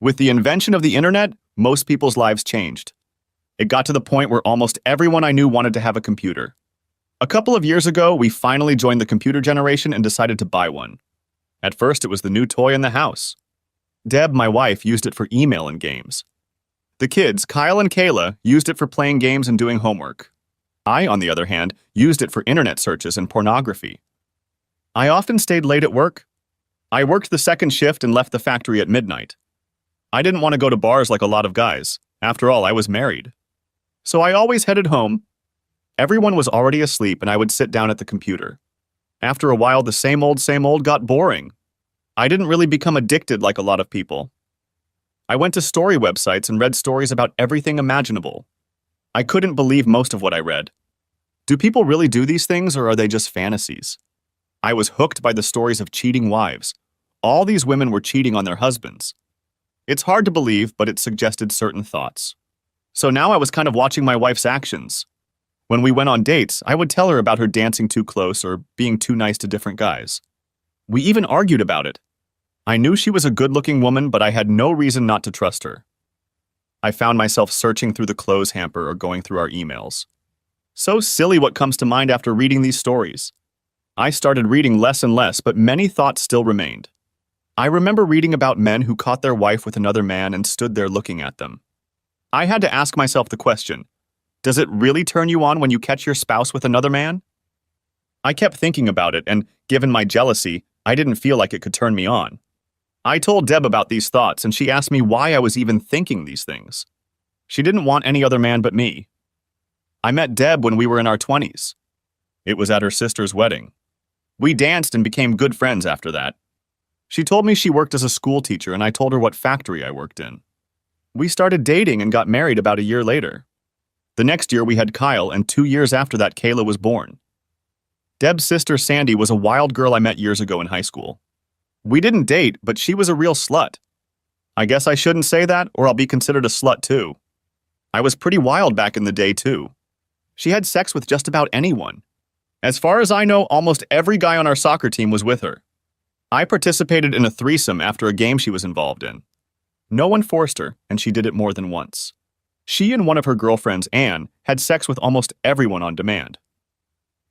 With the invention of the internet, most people's lives changed. It got to the point where almost everyone I knew wanted to have a computer. A couple of years ago, we finally joined the computer generation and decided to buy one. At first, it was the new toy in the house. Deb, my wife, used it for email and games. The kids, Kyle and Kayla, used it for playing games and doing homework. I, on the other hand, used it for internet searches and pornography. I often stayed late at work. I worked the second shift and left the factory at midnight. I didn't want to go to bars like a lot of guys. After all, I was married. So I always headed home. Everyone was already asleep and I would sit down at the computer. After a while, the same old got boring. I didn't really become addicted like a lot of people. I went to story websites and read stories about everything imaginable. I couldn't believe most of what I read. Do people really do these things or are they just fantasies? I was hooked by the stories of cheating wives. All these women were cheating on their husbands. It's hard to believe, but it suggested certain thoughts. So now I was kind of watching my wife's actions. When we went on dates, I would tell her about her dancing too close or being too nice to different guys. We even argued about it. I knew she was a good-looking woman, but I had no reason not to trust her. I found myself searching through the clothes hamper or going through our emails. So silly what comes to mind after reading these stories. I started reading less and less, but many thoughts still remained. I remember reading about men who caught their wife with another man and stood there looking at them. I had to ask myself the question, does it really turn you on when you catch your spouse with another man? I kept thinking about it, and given my jealousy, I didn't feel like it could turn me on. I told Deb about these thoughts, and she asked me why I was even thinking these things. She didn't want any other man but me. I met Deb when we were in our 20s. It was at her sister's wedding. We danced and became good friends after that. She told me she worked as a school teacher, and I told her what factory I worked in. We started dating and got married about a year later. The next year we had Kyle, and 2 years after that Kayla was born. Deb's sister Sandy was a wild girl I met years ago in high school. We didn't date, but she was a real slut. I guess I shouldn't say that, or I'll be considered a slut too. I was pretty wild back in the day too. She had sex with just about anyone. As far as I know, almost every guy on our soccer team was with her. I participated in a threesome after a game she was involved in. No one forced her, and she did it more than once. She and one of her girlfriends, Anne, had sex with almost everyone on demand.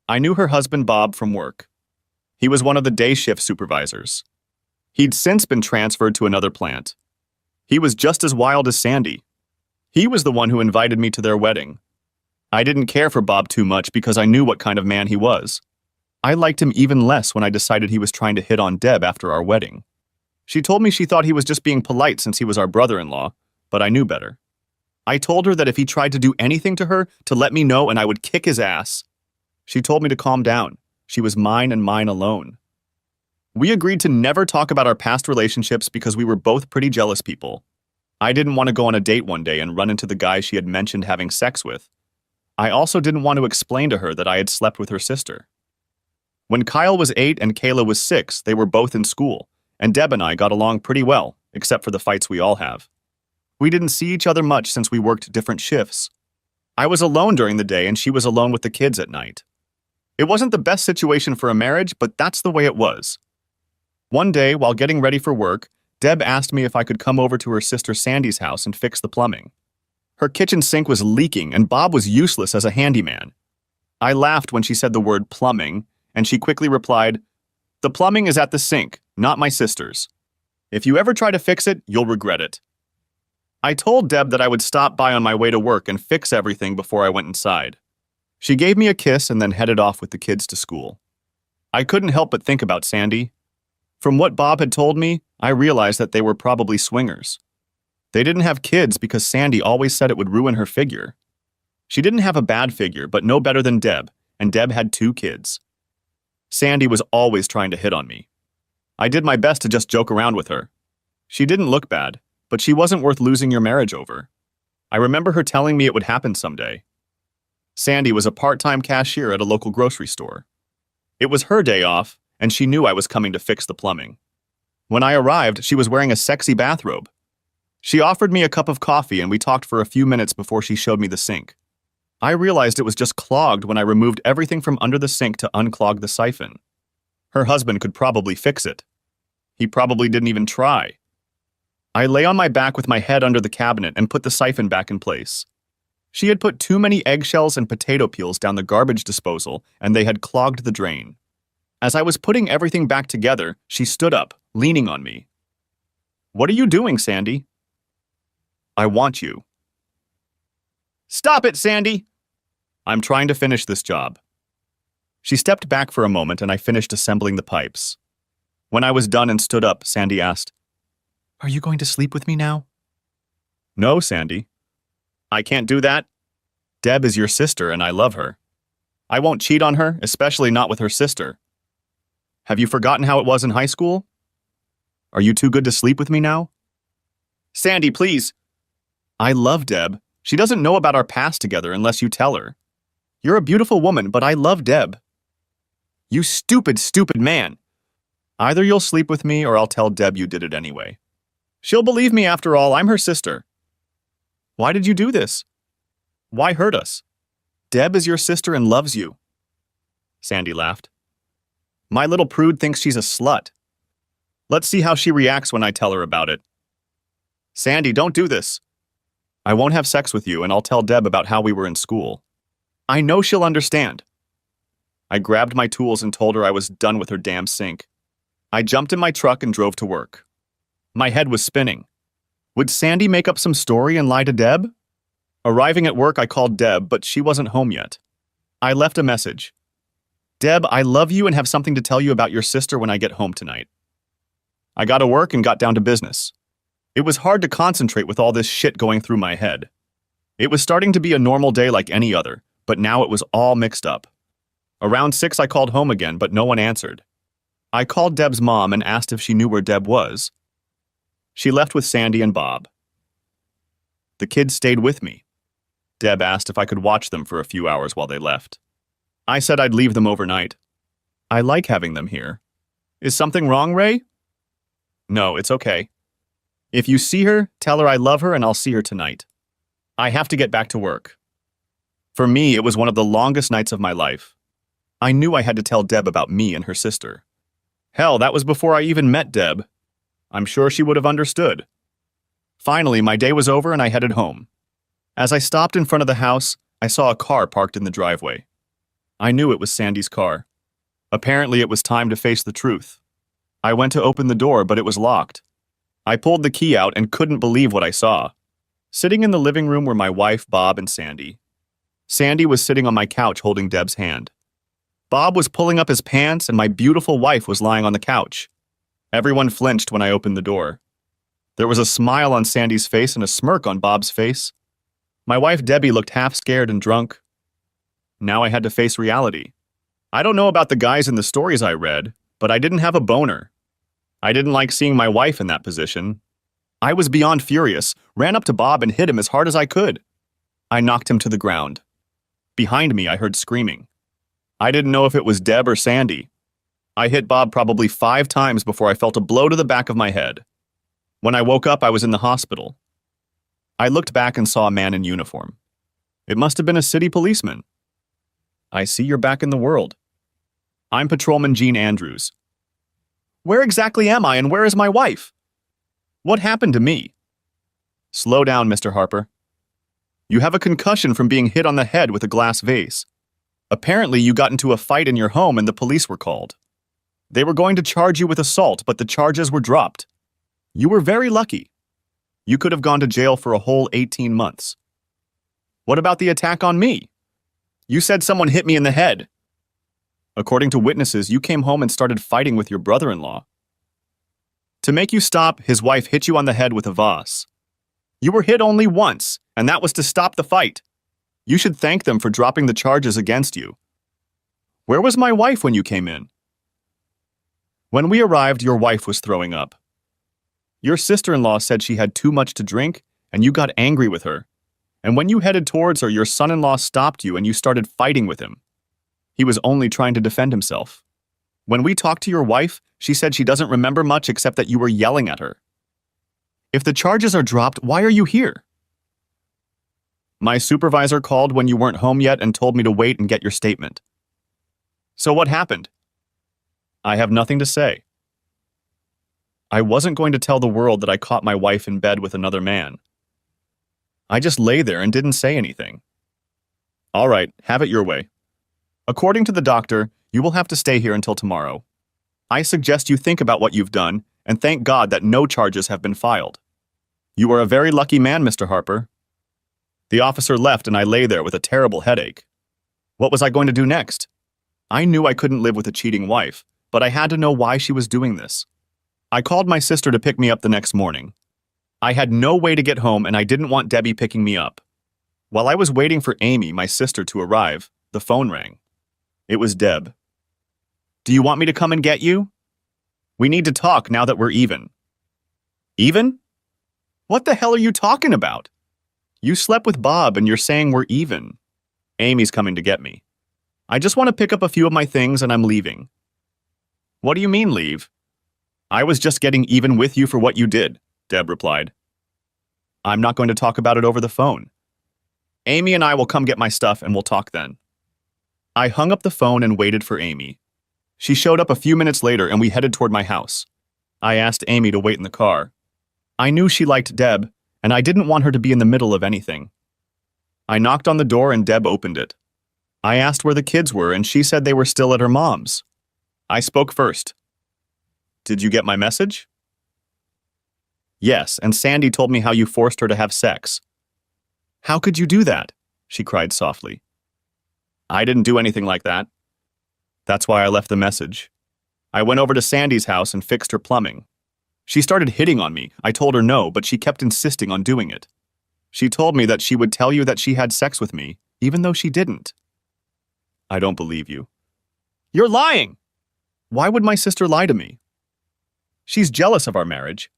I knew her husband Bob from work. He was one of the day shift supervisors. He'd since been transferred to another plant. He was just as wild as Sandy. He was the one who invited me to their wedding. I didn't care for Bob too much because I knew what kind of man he was. I liked him even less when I decided he was trying to hit on Deb after our wedding. She told me she thought he was just being polite since he was our brother-in-law, but I knew better. I told her that if he tried to do anything to her, to let me know and I would kick his ass. She told me to calm down. She was mine and mine alone. We agreed to never talk about our past relationships because we were both pretty jealous people. I didn't want to go on a date one day and run into the guy she had mentioned having sex with. I also didn't want to explain to her that I had slept with her sister. When Kyle was 8 and Kayla was 6, they were both in school, and Deb and I got along pretty well, except for the fights we all have. We didn't see each other much since we worked different shifts. I was alone during the day and she was alone with the kids at night. It wasn't the best situation for a marriage, but that's the way it was. One day, while getting ready for work, Deb asked me if I could come over to her sister Sandy's house and fix the plumbing. Her kitchen sink was leaking and Bob was useless as a handyman. I laughed when she said the word plumbing, and she quickly replied, "The plumbing is at the sink, not my sister's. If you ever try to fix it, you'll regret it." I told Deb that I would stop by on my way to work and fix everything before I went inside. She gave me a kiss and then headed off with the kids to school. I couldn't help but think about Sandy. From what Bob had told me, I realized that they were probably swingers. They didn't have kids because Sandy always said it would ruin her figure. She didn't have a bad figure, but no better than Deb, and Deb had 2 kids. Sandy was always trying to hit on me. I did my best to just joke around with her. She didn't look bad, but she wasn't worth losing your marriage over. I remember her telling me it would happen someday. Sandy was a part-time cashier at a local grocery store. It was her day off, and she knew I was coming to fix the plumbing. When I arrived, she was wearing a sexy bathrobe. She offered me a cup of coffee and we talked for a few minutes before she showed me the sink. I realized it was just clogged when I removed everything from under the sink to unclog the siphon. Her husband could probably fix it. He probably didn't even try. I lay on my back with my head under the cabinet and put the siphon back in place. She had put too many eggshells and potato peels down the garbage disposal, and they had clogged the drain. As I was putting everything back together, she stood up, leaning on me. "What are you doing, Sandy?" "I want you." "Stop it, Sandy!" "I'm trying to finish this job." She stepped back for a moment and I finished assembling the pipes. When I was done and stood up, Sandy asked, "Are you going to sleep with me now?" "No, Sandy. I can't do that. Deb is your sister and I love her. I won't cheat on her, especially not with her sister. Have you forgotten how it was in high school? Are you too good to sleep with me now?" "Sandy, please." "I love Deb. She doesn't know about our past together unless you tell her. You're a beautiful woman, but I love Deb." "You stupid, stupid man. Either you'll sleep with me or I'll tell Deb you did it anyway. She'll believe me after all, I'm her sister." "Why did you do this? Why hurt us? Deb is your sister and loves you." Sandy laughed. "My little prude thinks she's a slut. Let's see how she reacts when I tell her about it." "Sandy, don't do this." "I won't have sex with you and I'll tell Deb about how we were in school. I know she'll understand." I grabbed my tools and told her I was done with her damn sink. I jumped in my truck and drove to work. My head was spinning. Would Sandy make up some story and lie to Deb? Arriving at work, I called Deb, but she wasn't home yet. I left a message. "Deb, I love you and have something to tell you about your sister when I get home tonight." I got to work and got down to business. It was hard to concentrate with all this shit going through my head. It was starting to be a normal day like any other, but now it was all mixed up. Around 6, I called home again, but no one answered. I called Deb's mom and asked if she knew where Deb was. She left with Sandy and Bob. The kids stayed with me. Deb asked if I could watch them for a few hours while they left. I said I'd leave them overnight. I like having them here. Is something wrong, Ray? No, it's okay. If you see her, tell her I love her and I'll see her tonight. I have to get back to work. For me, it was one of the longest nights of my life. I knew I had to tell Deb about me and her sister. Hell, that was before I even met Deb. I'm sure she would have understood. Finally, my day was over and I headed home. As I stopped in front of the house, I saw a car parked in the driveway. I knew it was Sandy's car. Apparently, it was time to face the truth. I went to open the door, but it was locked. I pulled the key out and couldn't believe what I saw. Sitting in the living room were my wife, Bob, and Sandy. Sandy was sitting on my couch holding Deb's hand. Bob was pulling up his pants and my beautiful wife was lying on the couch. Everyone flinched when I opened the door. There was a smile on Sandy's face and a smirk on Bob's face. My wife Debbie looked half scared and drunk. Now I had to face reality. I don't know about the guys in the stories I read, but I didn't have a boner. I didn't like seeing my wife in that position. I was beyond furious, ran up to Bob and hit him as hard as I could. I knocked him to the ground. Behind me, I heard screaming. I didn't know if it was Deb or Sandy. I hit Bob probably 5 times before I felt a blow to the back of my head. When I woke up, I was in the hospital. I looked back and saw a man in uniform. It must have been a city policeman. "I see you're back in the world." "I'm Patrolman Gene Andrews." "Where exactly am I and where is my wife? What happened to me?" "Slow down, Mr. Harper. You have a concussion from being hit on the head with a glass vase. Apparently, you got into a fight in your home and the police were called. They were going to charge you with assault, but the charges were dropped. You were very lucky. You could have gone to jail for a whole 18 months. What about the attack on me? You said someone hit me in the head. According to witnesses, you came home and started fighting with your brother-in-law. To make you stop, his wife hit you on the head with a vase. You were hit only once, and that was to stop the fight. You should thank them for dropping the charges against you. Where was my wife when you came in? When we arrived, your wife was throwing up. Your sister-in-law said she had too much to drink, and you got angry with her. And when you headed towards her, your son-in-law stopped you and you started fighting with him. He was only trying to defend himself. When we talked to your wife, she said she doesn't remember much except that you were yelling at her. If the charges are dropped, why are you here? My supervisor called when you weren't home yet and told me to wait and get your statement. So what happened? I have nothing to say. I wasn't going to tell the world that I caught my wife in bed with another man. I just lay there and didn't say anything. All right, have it your way. According to the doctor, you will have to stay here until tomorrow. I suggest you think about what you've done and thank God that no charges have been filed. You are a very lucky man, Mr. Harper. The officer left and I lay there with a terrible headache. What was I going to do next? I knew I couldn't live with a cheating wife, but I had to know why she was doing this. I called my sister to pick me up the next morning. I had no way to get home and I didn't want Debbie picking me up. While I was waiting for Amy, my sister, to arrive, the phone rang. It was Deb. Do you want me to come and get you? We need to talk now that we're even. Even? What the hell are you talking about? You slept with Bob and you're saying we're even. Amy's coming to get me. I just want to pick up a few of my things and I'm leaving. What do you mean leave? I was just getting even with you for what you did, Deb replied. I'm not going to talk about it over the phone. Amy and I will come get my stuff and we'll talk then. I hung up the phone and waited for Amy. She showed up a few minutes later and we headed toward my house. I asked Amy to wait in the car. I knew she liked Deb, and I didn't want her to be in the middle of anything. I knocked on the door and Deb opened it. I asked where the kids were and she said they were still at her mom's. I spoke first. Did you get my message? Yes, and Sandy told me how you forced her to have sex. How could you do that? She cried softly. I didn't do anything like that. That's why I left the message. I went over to Sandy's house and fixed her plumbing. She started hitting on me. I told her no, but she kept insisting on doing it. She told me that she would tell you that she had sex with me, even though she didn't. I don't believe you. You're lying! Why would my sister lie to me? She's jealous of our marriage.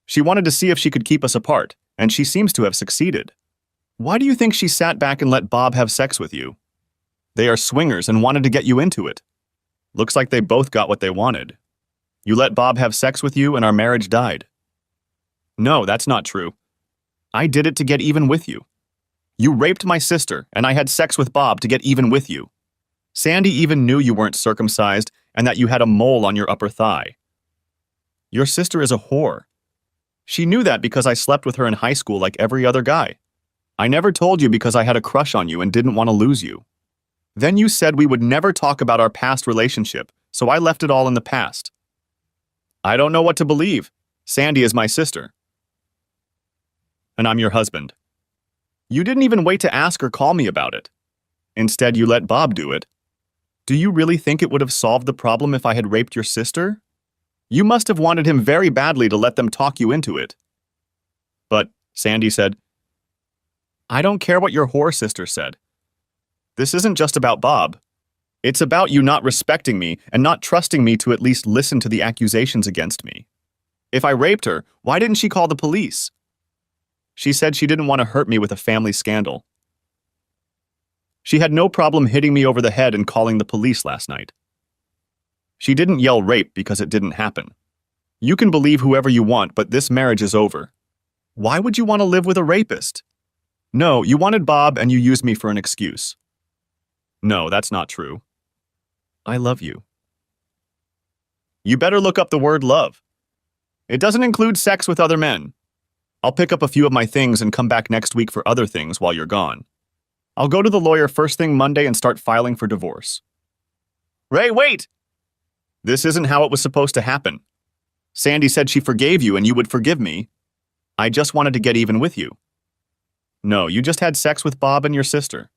She wanted to see if she could keep us apart, and she seems to have succeeded. Why do you think she sat back and let Bob have sex with you? They are swingers and wanted to get you into it. Looks like they both got what they wanted. You let Bob have sex with you and our marriage died. No, that's not true. I did it to get even with you. You raped my sister, and I had sex with Bob to get even with you. Sandy even knew you weren't circumcised and that you had a mole on your upper thigh. Your sister is a whore. She knew that because I slept with her in high school like every other guy. I never told you because I had a crush on you and didn't want to lose you. Then you said we would never talk about our past relationship, so I left it all in the past. I don't know what to believe. Sandy is my sister. And I'm your husband. You didn't even wait to ask or call me about it. Instead, you let Bob do it. Do you really think it would have solved the problem if I had raped your sister? You must have wanted him very badly to let them talk you into it. But, Sandy said, I don't care what your whore sister said. This isn't just about Bob. It's about you not respecting me and not trusting me to at least listen to the accusations against me. If I raped her, why didn't she call the police? She said she didn't want to hurt me with a family scandal. She had no problem hitting me over the head and calling the police last night. She didn't yell rape because it didn't happen. You can believe whoever you want, but this marriage is over. Why would you want to live with a rapist? No, you wanted Bob and you used me for an excuse. No, that's not true. I love you. You better look up the word love. It doesn't include sex with other men. I'll pick up a few of my things and come back next week for other things while you're gone. I'll go to the lawyer first thing Monday and start filing for divorce. Ray, wait! This isn't how it was supposed to happen. Sandy said she forgave you and you would forgive me. I just wanted to get even with you. No, you just had sex with Bob and your sister.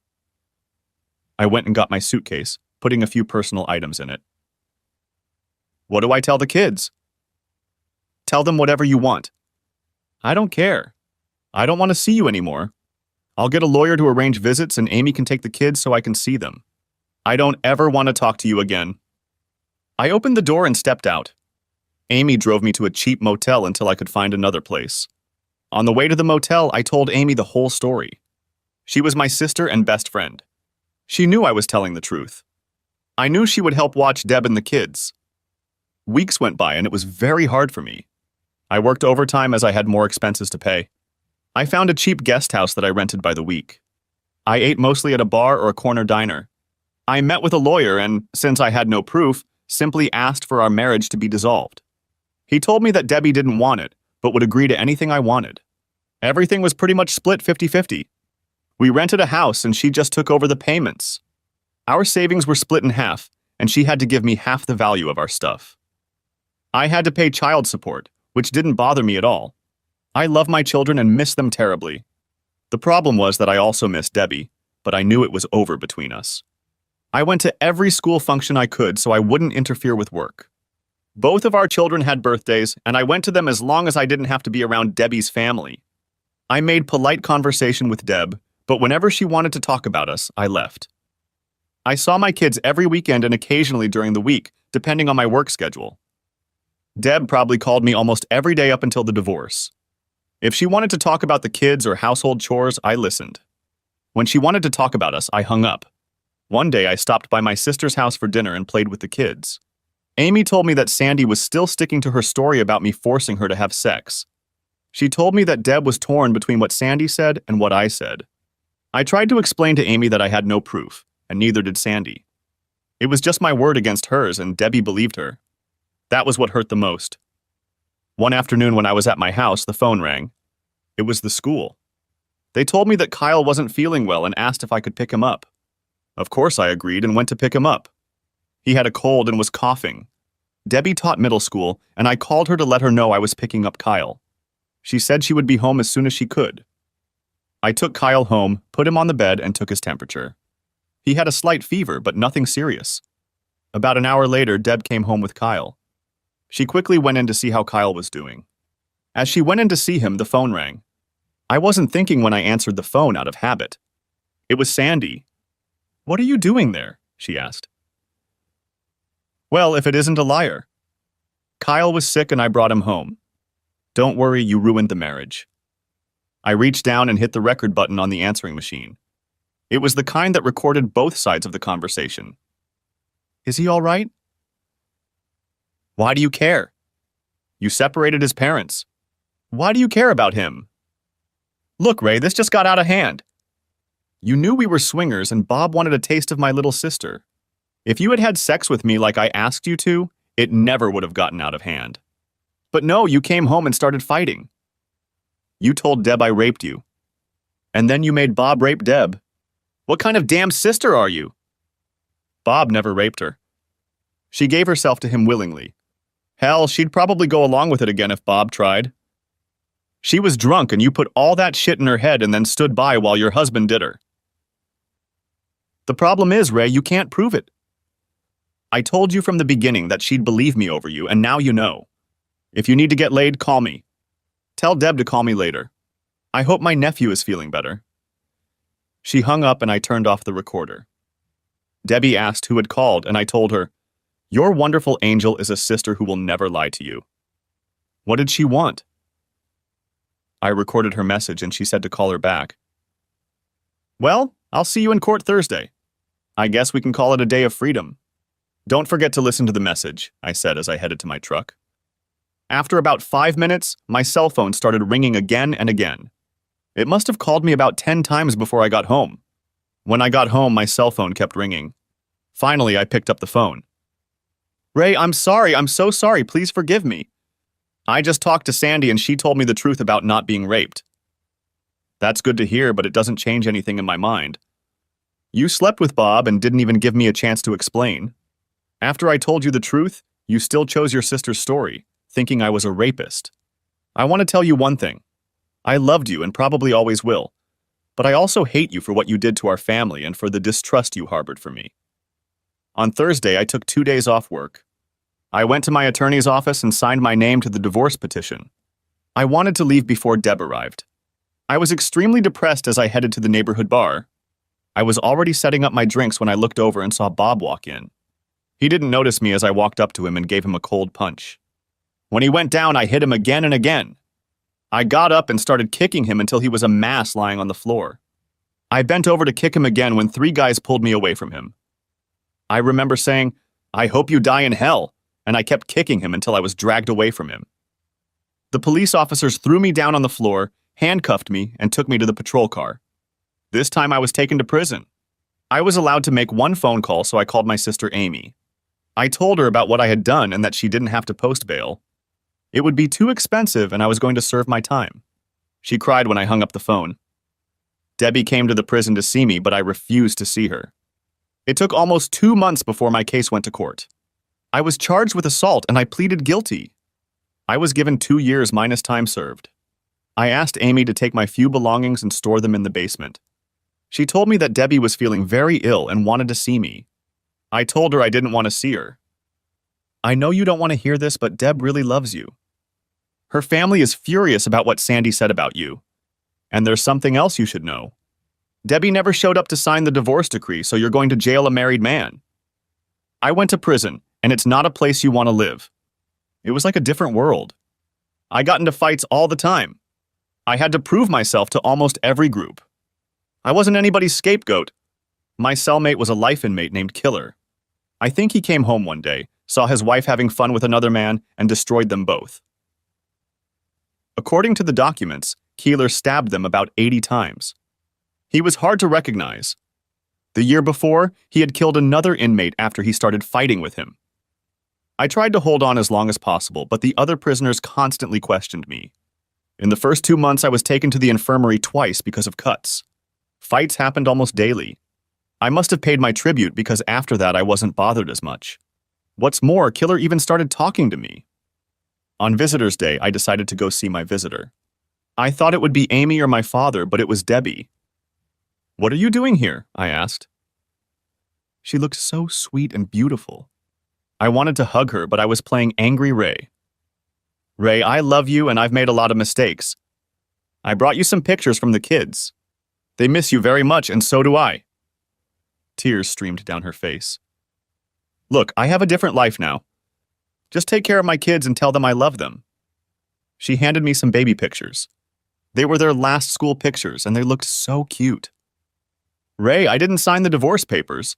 I went and got my suitcase, putting a few personal items in it. What do I tell the kids? Tell them whatever you want. I don't care. I don't want to see you anymore. I'll get a lawyer to arrange visits and Amy can take the kids so I can see them. I don't ever want to talk to you again. I opened the door and stepped out. Amy drove me to a cheap motel until I could find another place. On the way to the motel, I told Amy the whole story. She was my sister and best friend. She knew I was telling the truth. I knew she would help watch Deb and the kids. Weeks went by and it was very hard for me. I worked overtime as I had more expenses to pay. I found a cheap guest house that I rented by the week. I ate mostly at a bar or a corner diner. I met with a lawyer and, since I had no proof, simply asked for our marriage to be dissolved. He told me that Debbie didn't want it, but would agree to anything I wanted. Everything was pretty much split 50-50. We rented a house and she just took over the payments. Our savings were split in half, and she had to give me half the value of our stuff. I had to pay child support, which didn't bother me at all. I love my children and miss them terribly. The problem was that I also missed Debbie, but I knew it was over between us. I went to every school function I could so I wouldn't interfere with work. Both of our children had birthdays, and I went to them as long as I didn't have to be around Debbie's family. I made polite conversation with Deb, but whenever she wanted to talk about us, I left. I saw my kids every weekend and occasionally during the week, depending on my work schedule. Deb probably called me almost every day up until the divorce. If she wanted to talk about the kids or household chores, I listened. When she wanted to talk about us, I hung up. One day I stopped by my sister's house for dinner and played with the kids. Amy told me that Sandy was still sticking to her story about me forcing her to have sex. She told me that Deb was torn between what Sandy said and what I said. I tried to explain to Amy that I had no proof, and neither did Sandy. It was just my word against hers, and Debbie believed her. That was what hurt the most. One afternoon when I was at my house, the phone rang. It was the school. They told me that Kyle wasn't feeling well and asked if I could pick him up. Of course I agreed and went to pick him up. He had a cold and was coughing. Debbie taught middle school, and I called her to let her know I was picking up Kyle. She said she would be home as soon as she could. I took Kyle home, put him on the bed, and took his temperature. He had a slight fever, but nothing serious. About an hour later, Deb came home with Kyle. She quickly went in to see how Kyle was doing. As she went in to see him, the phone rang. I wasn't thinking when I answered the phone out of habit. It was Sandy. "What are you doing there?" she asked. "Well, if it isn't a liar. Kyle was sick and I brought him home. Don't worry, you ruined the marriage." I reached down and hit the record button on the answering machine. It was the kind that recorded both sides of the conversation. "Is he all right?" "Why do you care? You separated his parents. Why do you care about him?" "Look, Ray, this just got out of hand. You knew we were swingers and Bob wanted a taste of my little sister. If you had had sex with me like I asked you to, it never would have gotten out of hand. But no, you came home and started fighting. You told Deb I raped you. And then you made Bob rape Deb. What kind of damn sister are you?" "Bob never raped her. She gave herself to him willingly. Hell, she'd probably go along with it again if Bob tried. She was drunk and you put all that shit in her head and then stood by while your husband did her. The problem is, Ray, you can't prove it. I told you from the beginning that she'd believe me over you, and now you know. If you need to get laid, call me. Tell Deb to call me later. I hope my nephew is feeling better." She hung up and I turned off the recorder. Debbie asked who had called, and I told her, "Your wonderful angel is a sister who will never lie to you." What did she want? I recorded her message and she said to call her back. "Well, I'll see you in court Thursday. I guess we can call it a day of freedom. Don't forget to listen to the message," I said as I headed to my truck. After about 5 minutes, my cell phone started ringing again and again. It must have called me about 10 times before I got home. When I got home, my cell phone kept ringing. Finally, I picked up the phone. "Ray, I'm sorry. I'm so sorry. Please forgive me. I just talked to Sandy and she told me the truth about not being raped." "That's good to hear, but it doesn't change anything in my mind. You slept with Bob and didn't even give me a chance to explain. After I told you the truth, you still chose your sister's story, thinking I was a rapist. I want to tell you one thing. I loved you and probably always will, but I also hate you for what you did to our family and for the distrust you harbored for me." On Thursday, I took 2 days off work. I went to my attorney's office and signed my name to the divorce petition. I wanted to leave before Deb arrived. I was extremely depressed as I headed to the neighborhood bar. I was already setting up my drinks when I looked over and saw Bob walk in. He didn't notice me as I walked up to him and gave him a cold punch. When he went down, I hit him again and again. I got up and started kicking him until he was a mass lying on the floor. I bent over to kick him again when 3 guys pulled me away from him. I remember saying, "I hope you die in hell," and I kept kicking him until I was dragged away from him. The police officers threw me down on the floor, handcuffed me, and took me to the patrol car. This time I was taken to prison. I was allowed to make 1 phone call, so I called my sister Amy. I told her about what I had done and that she didn't have to post bail. It would be too expensive and I was going to serve my time. She cried when I hung up the phone. Debbie came to the prison to see me, but I refused to see her. It took almost 2 months before my case went to court. I was charged with assault and I pleaded guilty. I was given 2 years minus time served. I asked Amy to take my few belongings and store them in the basement. She told me that Debbie was feeling very ill and wanted to see me. I told her I didn't want to see her. I know you don't want to hear this, but Deb really loves you. Her family is furious about what Sandy said about you. And there's something else you should know. Debbie never showed up to sign the divorce decree, so you're going to jail a married man. I went to prison, and it's not a place you want to live. It was like a different world. I got into fights all the time. I had to prove myself to almost every group. I wasn't anybody's scapegoat. My cellmate was a life inmate named Killer. I think he came home one day, saw his wife having fun with another man, and destroyed them both. According to the documents, Keeler stabbed them about 80 times. He was hard to recognize. The year before, he had killed another inmate after he started fighting with him. I tried to hold on as long as possible, but the other prisoners constantly questioned me. In the first 2 months, I was taken to the infirmary twice because of cuts. Fights happened almost daily. I must have paid my tribute because after that I wasn't bothered as much. What's more, Killer even started talking to me. On Visitor's Day, I decided to go see my visitor. I thought it would be Amy or my father, but it was Debbie. "What are you doing here?" I asked. She looked so sweet and beautiful. I wanted to hug her, but I was playing Angry Ray. "Ray, I love you and I've made a lot of mistakes. I brought you some pictures from the kids. They miss you very much, and so do I." Tears streamed down her face. "Look, I have a different life now. Just take care of my kids and tell them I love them." She handed me some baby pictures. They were their last school pictures, and they looked so cute. "Ray, I didn't sign the divorce papers."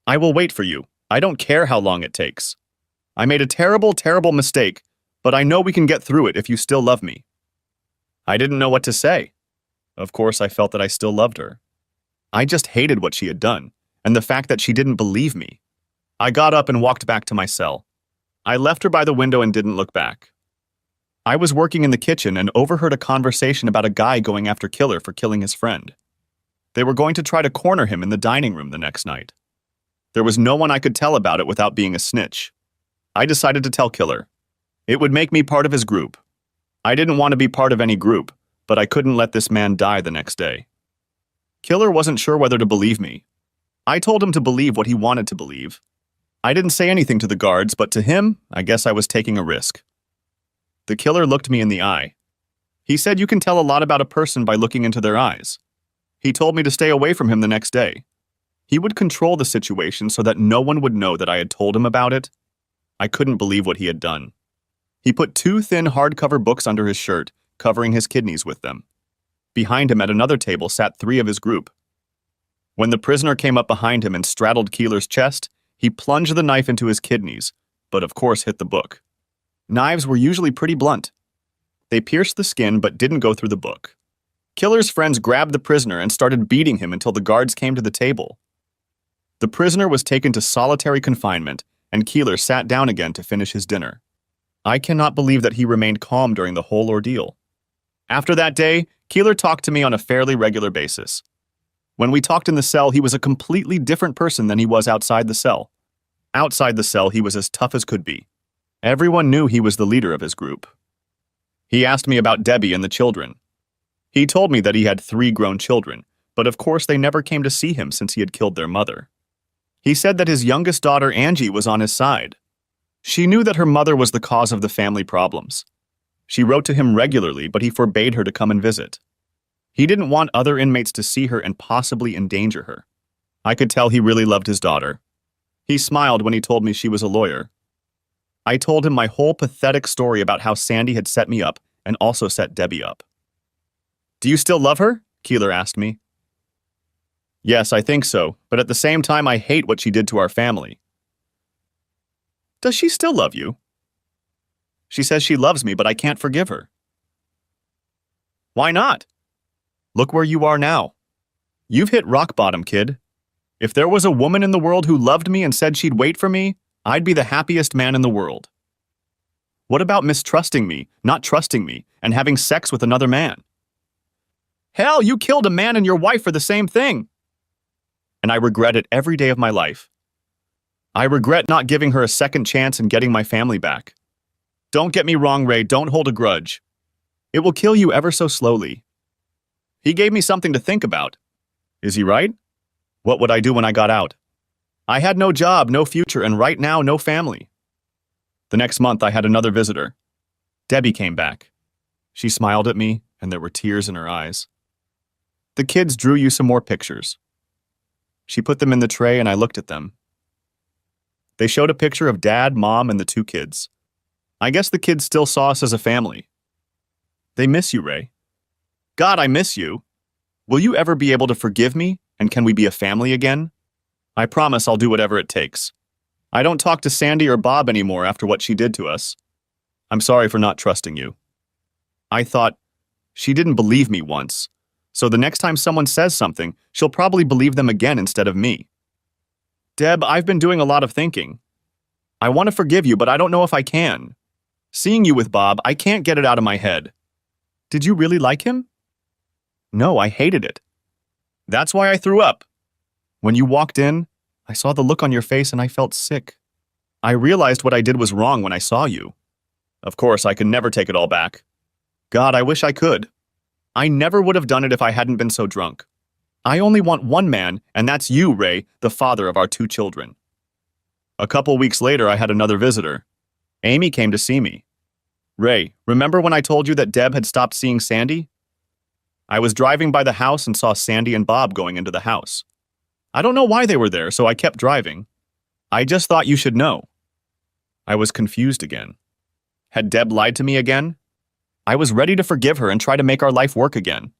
"I will wait for you. I don't care how long it takes. I made a terrible, terrible mistake, but I know we can get through it if you still love me." I didn't know what to say. Of course, I felt that I still loved her. I just hated what she had done, and the fact that she didn't believe me. I got up and walked back to my cell. I left her by the window and didn't look back. I was working in the kitchen and overheard a conversation about a guy going after Killer for killing his friend. They were going to try to corner him in the dining room the next night. There was no one I could tell about it without being a snitch. I decided to tell Killer. It would make me part of his group. I didn't want to be part of any group, but I couldn't let this man die the next day. Killer wasn't sure whether to believe me. I told him to believe what he wanted to believe. I didn't say anything to the guards, but to him, I guess I was taking a risk. The killer looked me in the eye. He said you can tell a lot about a person by looking into their eyes. He told me to stay away from him the next day. He would control the situation so that no one would know that I had told him about it. I couldn't believe what he had done. He put 2 thin hardcover books under his shirt, covering his kidneys with them. Behind him at another table sat 3 of his group. When the prisoner came up behind him and straddled Keeler's chest, he plunged the knife into his kidneys, but of course hit the book. Knives were usually pretty blunt. They pierced the skin but didn't go through the book. Killer's friends grabbed the prisoner and started beating him until the guards came to the table. The prisoner was taken to solitary confinement, and Keeler sat down again to finish his dinner. I cannot believe that he remained calm during the whole ordeal. After that day, Keeler talked to me on a fairly regular basis. When we talked in the cell, he was a completely different person than he was outside the cell. Outside the cell, he was as tough as could be. Everyone knew he was the leader of his group. He asked me about Debbie and the children. He told me that he had 3 grown children, but of course they never came to see him since he had killed their mother. He said that his youngest daughter, Angie, was on his side. She knew that her mother was the cause of the family problems. She wrote to him regularly, but he forbade her to come and visit. He didn't want other inmates to see her and possibly endanger her. I could tell he really loved his daughter. He smiled when he told me she was a lawyer. I told him my whole pathetic story about how Sandy had set me up and also set Debbie up. "Do you still love her?" Keeler asked me. "Yes, I think so, but at the same time I hate what she did to our family." "Does she still love you?" "She says she loves me, but I can't forgive her." "Why not? Look where you are now. You've hit rock bottom, kid. If there was a woman in the world who loved me and said she'd wait for me, I'd be the happiest man in the world." What about mistrusting me, not trusting me, and having sex with another man? Hell, you killed a man and your wife for the same thing. And I regret it every day of my life. I regret not giving her a second chance and getting my family back. Don't get me wrong, Ray, don't hold a grudge. It will kill you ever so slowly. He gave me something to think about. Is he right? What would I do when I got out? I had no job, no future, and right now, no family. The next month, I had another visitor. Debbie came back. She smiled at me, and there were tears in her eyes. The kids drew you some more pictures. She put them in the tray, and I looked at them. They showed a picture of Dad, Mom, and the two kids. I guess the kids still saw us as a family. They miss you, Ray. God, I miss you. Will you ever be able to forgive me, and can we be a family again? I promise I'll do whatever it takes. I don't talk to Sandy or Bob anymore after what she did to us. I'm sorry for not trusting you. I thought, she didn't believe me once, so the next time someone says something, she'll probably believe them again instead of me. Deb, I've been doing a lot of thinking. I want to forgive you, but I don't know if I can. Seeing you with Bob, I can't get it out of my head. Did you really like him? No, I hated it. That's why I threw up. When you walked in, I saw the look on your face and I felt sick. I realized what I did was wrong when I saw you. Of course, I can never take it all back. God, I wish I could. I never would have done it if I hadn't been so drunk. I only want one man, and that's you, Ray, the father of our two children. A couple weeks later, I had another visitor. Amy came to see me. Ray, remember when I told you that Deb had stopped seeing Sandy? I was driving by the house and saw Sandy and Bob going into the house. I don't know why they were there, so I kept driving. I just thought you should know. I was confused again. Had Deb lied to me again? I was ready to forgive her and try to make our life work again.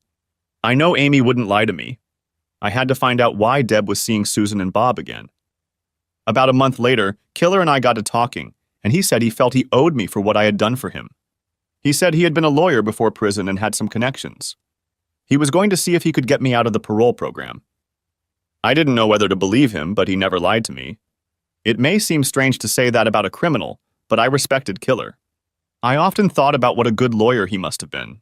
I know Amy wouldn't lie to me. I had to find out why Deb was seeing Susan and Bob again. About a month later, Killer and I got to talking, and he said he felt he owed me for what I had done for him. He said he had been a lawyer before prison and had some connections. He was going to see if he could get me out of the parole program. I didn't know whether to believe him, but he never lied to me. It may seem strange to say that about a criminal, but I respected Killer. I often thought about what a good lawyer he must have been.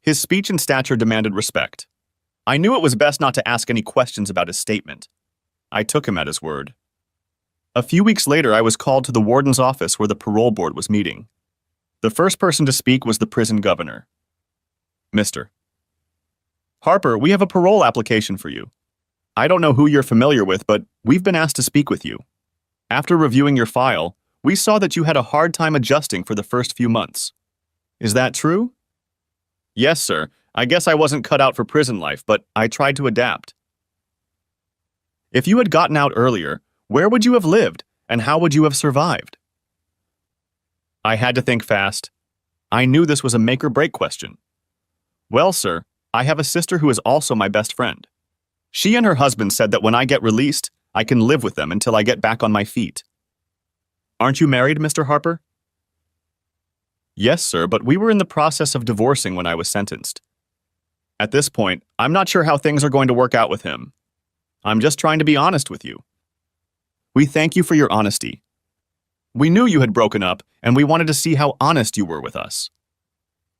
His speech and stature demanded respect. I knew it was best not to ask any questions about his statement. I took him at his word. A few weeks later, I was called to the warden's office where the parole board was meeting. The first person to speak was the prison governor. Mr. Harper, we have a parole application for you. I don't know who you're familiar with, but we've been asked to speak with you. After reviewing your file, we saw that you had a hard time adjusting for the first few months. Is that true? Yes, sir. I guess I wasn't cut out for prison life, but I tried to adapt. If you had gotten out earlier, where would you have lived, and how would you have survived? I had to think fast. I knew this was a make-or-break question. Well, sir, I have a sister who is also my best friend. She and her husband said that when I get released, I can live with them until I get back on my feet. Aren't you married, Mr. Harper? Yes, sir, but we were in the process of divorcing when I was sentenced. At this point, I'm not sure how things are going to work out with him. I'm just trying to be honest with you. We thank you for your honesty. We knew you had broken up, and we wanted to see how honest you were with us.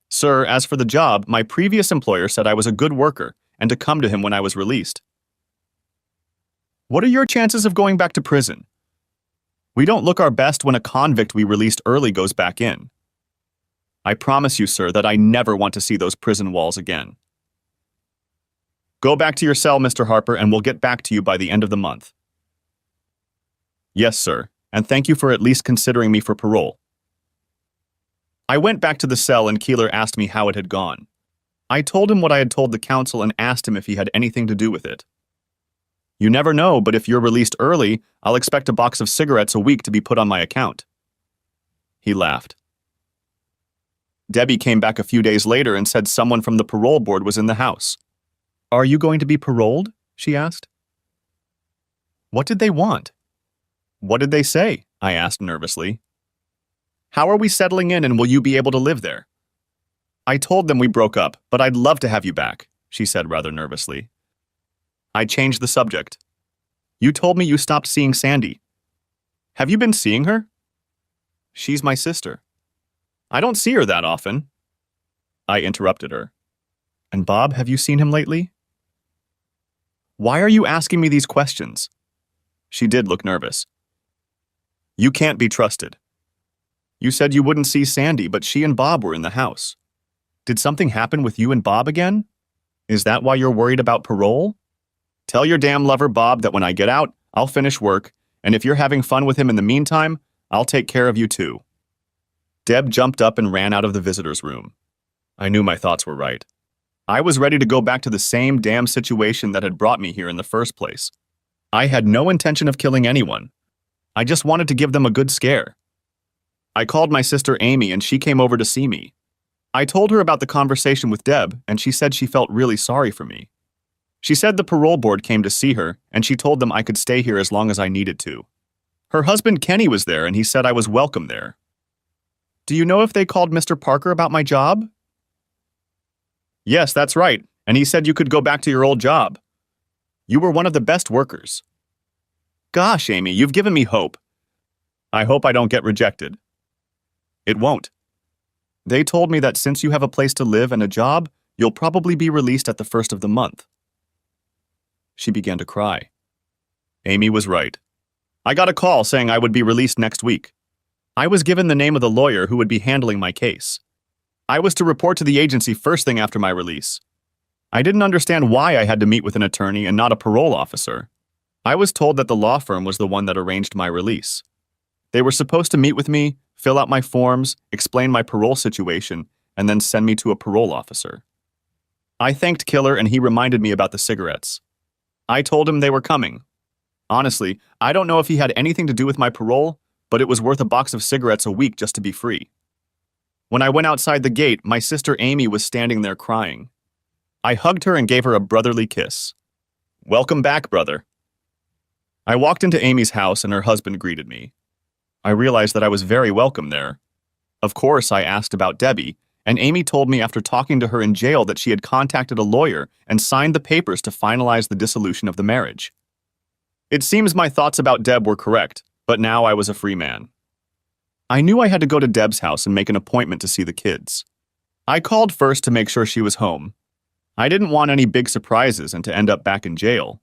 Sir, as for the job, my previous employer said I was a good worker and to come to him when I was released. What are your chances of going back to prison? We don't look our best when a convict we released early goes back in. I promise you, sir, that I never want to see those prison walls again. Go back to your cell, Mr. Harper, and we'll get back to you by the end of the month. Yes, sir, and thank you for at least considering me for parole. I went back to the cell and Keeler asked me how it had gone. I told him what I had told the council and asked him if he had anything to do with it. You never know, but if you're released early, I'll expect a box of cigarettes a week to be put on my account. He laughed. Debbie came back a few days later and said someone from the parole board was in the house. Are you going to be paroled? She asked. What did they want? What did they say? I asked nervously. How are we settling in and will you be able to live there? I told them we broke up, but I'd love to have you back, she said rather nervously. I changed the subject. You told me you stopped seeing Sandy. Have you been seeing her? She's my sister. I don't see her that often. I interrupted her. And Bob, have you seen him lately? Why are you asking me these questions? She did look nervous. You can't be trusted. You said you wouldn't see Sandy, but she and Bob were in the house. Did something happen with you and Bob again? Is that why you're worried about parole? Tell your damn lover, Bob, that when I get out, I'll finish work, and if you're having fun with him in the meantime, I'll take care of you too. Deb jumped up and ran out of the visitor's room. I knew my thoughts were right. I was ready to go back to the same damn situation that had brought me here in the first place. I had no intention of killing anyone. I just wanted to give them a good scare. I called my sister Amy and she came over to see me. I told her about the conversation with Deb and she said she felt really sorry for me. She said the parole board came to see her and she told them I could stay here as long as I needed to. Her husband Kenny was there and he said I was welcome there. Do you know if they called Mr. Parker about my job? Yes, that's right, and he said you could go back to your old job. You were one of the best workers. Gosh, Amy, you've given me hope. I hope I don't get rejected. It won't. They told me that since you have a place to live and a job, you'll probably be released at the first of the month. She began to cry. Amy was right. I got a call saying I would be released next week. I was given the name of the lawyer who would be handling my case. I was to report to the agency first thing after my release. I didn't understand why I had to meet with an attorney and not a parole officer. I was told that the law firm was the one that arranged my release. They were supposed to meet with me, fill out my forms, explain my parole situation, and then send me to a parole officer. I thanked Killer and he reminded me about the cigarettes. I told him they were coming. Honestly, I don't know if he had anything to do with my parole, but it was worth a box of cigarettes a week just to be free. When I went outside the gate, my sister Amy was standing there crying. I hugged her and gave her a brotherly kiss. Welcome back, brother. I walked into Amy's house and her husband greeted me. I realized that I was very welcome there. Of course, I asked about Debbie, and Amy told me after talking to her in jail that she had contacted a lawyer and signed the papers to finalize the dissolution of the marriage. It seems my thoughts about Deb were correct, but now I was a free man. I knew I had to go to Deb's house and make an appointment to see the kids. I called first to make sure she was home. I didn't want any big surprises and to end up back in jail.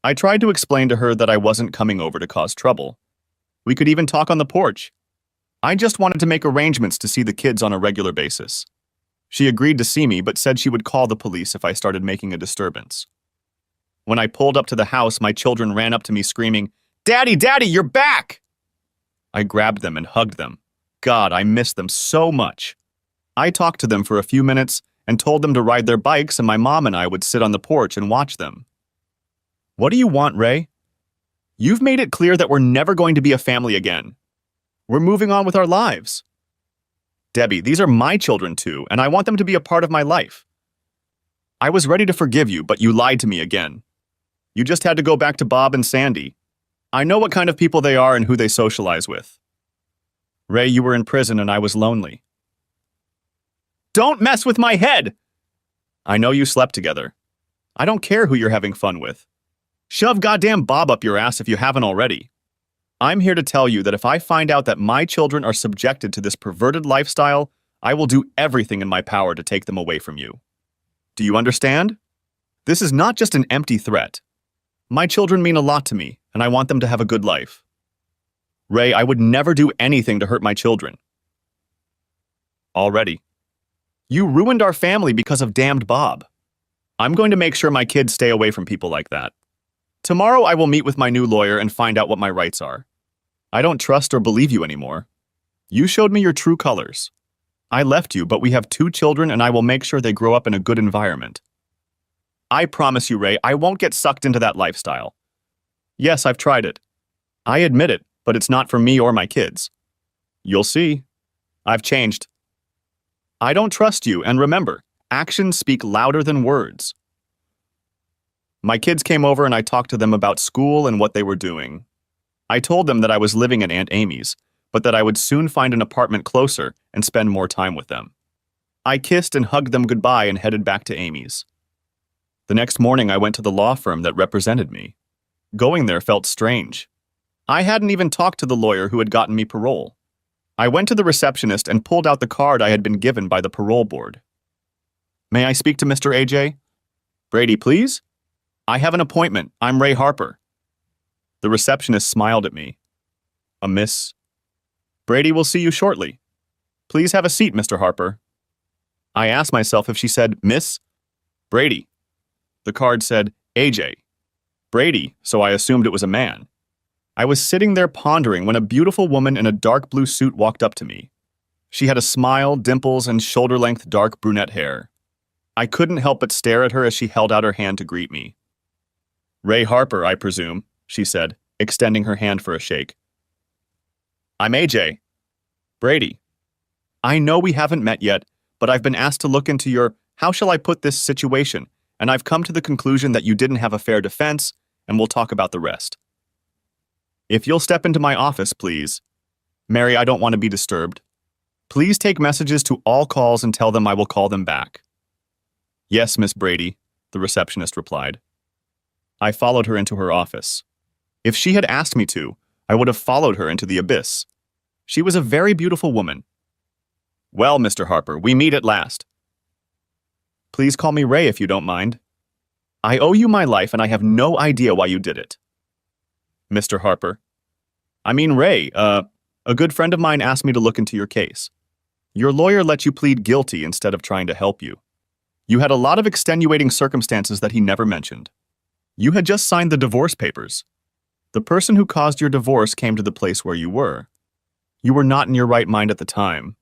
I tried to explain to her that I wasn't coming over to cause trouble. We could even talk on the porch. I just wanted to make arrangements to see the kids on a regular basis. She agreed to see me but said she would call the police if I started making a disturbance. When I pulled up to the house, my children ran up to me screaming, "Daddy, Daddy, you're back!" I grabbed them and hugged them. God, I missed them so much. I talked to them for a few minutes and told them to ride their bikes and my mom and I would sit on the porch and watch them. What do you want, Ray? You've made it clear that we're never going to be a family again. We're moving on with our lives. Debbie, these are my children too, and I want them to be a part of my life. I was ready to forgive you, but you lied to me again. You just had to go back to Bob and Sandy. I know what kind of people they are and who they socialize with. Ray, you were in prison and I was lonely. Don't mess with my head! I know you slept together. I don't care who you're having fun with. Shove goddamn Bob up your ass if you haven't already. I'm here to tell you that if I find out that my children are subjected to this perverted lifestyle, I will do everything in my power to take them away from you. Do you understand? This is not just an empty threat. My children mean a lot to me, and I want them to have a good life. Ray, I would never do anything to hurt my children. Already. You ruined our family because of damned Bob. I'm going to make sure my kids stay away from people like that. Tomorrow I will meet with my new lawyer and find out what my rights are. I don't trust or believe you anymore. You showed me your true colors. I left you, but we have 2 children and I will make sure they grow up in a good environment. I promise you, Ray, I won't get sucked into that lifestyle. Yes, I've tried it. I admit it, but it's not for me or my kids. You'll see. I've changed. I don't trust you, and remember, actions speak louder than words. My kids came over and I talked to them about school and what they were doing. I told them that I was living at Aunt Amy's, but that I would soon find an apartment closer and spend more time with them. I kissed and hugged them goodbye and headed back to Amy's. The next morning I went to the law firm that represented me. Going there felt strange. I hadn't even talked to the lawyer who had gotten me parole. I went to the receptionist and pulled out the card I had been given by the parole board. May I speak to Mr. AJ? Brady, please? I have an appointment. I'm Ray Harper. The receptionist smiled at me. A miss. Brady will see you shortly. Please have a seat, Mr. Harper. I asked myself if she said, Miss? Brady. The card said, AJ. Brady, so I assumed it was a man. I was sitting there pondering when a beautiful woman in a dark blue suit walked up to me. She had a smile, dimples, and shoulder-length dark brunette hair. I couldn't help but stare at her as she held out her hand to greet me. Ray Harper, I presume, she said, extending her hand for a shake. I'm AJ. Brady. I know we haven't met yet, but I've been asked to look into your, how shall I put this situation, and I've come to the conclusion that you didn't have a fair defense, and we'll talk about the rest. If you'll step into my office, please. Mary, I don't want to be disturbed. Please take messages to all calls and tell them I will call them back. Yes, Miss Brady, the receptionist replied. I followed her into her office. If she had asked me to, I would have followed her into the abyss. She was a very beautiful woman. Well, Mr. Harper, we meet at last. Please call me Ray if you don't mind. I owe you my life and I have no idea why you did it. Mr. Harper. I mean, Ray, a good friend of mine asked me to look into your case. Your lawyer let you plead guilty instead of trying to help you. You had a lot of extenuating circumstances that he never mentioned. You had just signed the divorce papers. The person who caused your divorce came to the place where you were. You were not in your right mind at the time.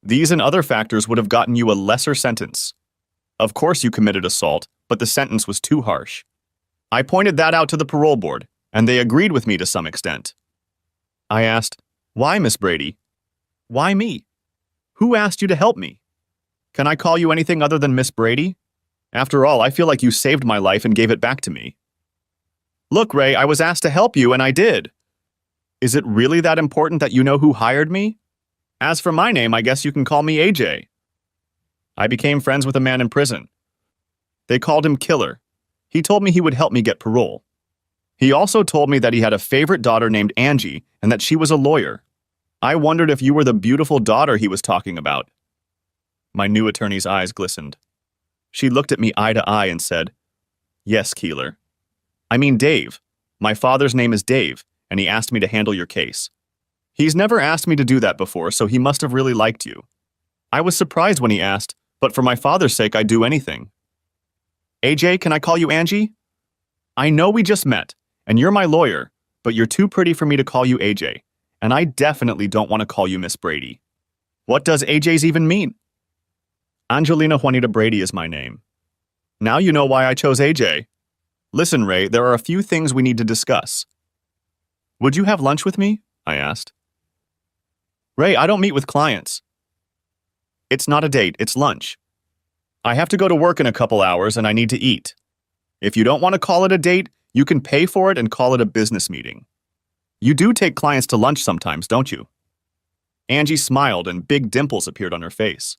These and other factors would have gotten you a lesser sentence. Of course you committed assault, but the sentence was too harsh. I pointed that out to the parole board, and they agreed with me to some extent. I asked, why, Miss Brady? Why me? Who asked you to help me? Can I call you anything other than Miss Brady? After all, I feel like you saved my life and gave it back to me. Look, Ray, I was asked to help you, and I did. Is it really that important that you know who hired me? As for my name, I guess you can call me AJ. I became friends with a man in prison. They called him Killer. He told me he would help me get parole. He also told me that he had a favorite daughter named Angie and that she was a lawyer. I wondered if you were the beautiful daughter he was talking about. My new attorney's eyes glistened. She looked at me eye to eye and said, Yes, Keeler. I mean Dave. My father's name is Dave, and he asked me to handle your case. He's never asked me to do that before, so he must have really liked you. I was surprised when he asked, but for my father's sake, I'd do anything. AJ, can I call you Angie? I know we just met, and you're my lawyer, but you're too pretty for me to call you AJ, and I definitely don't want to call you Miss Brady. What does AJ's even mean? Angelina Juanita Brady is my name. Now you know why I chose AJ. Listen, Ray, there are a few things we need to discuss. Would you have lunch with me? I asked. Ray, I don't meet with clients. It's not a date, it's lunch. I have to go to work in a couple hours and I need to eat. If you don't want to call it a date, you can pay for it and call it a business meeting. You do take clients to lunch sometimes, don't you? Angie smiled and big dimples appeared on her face.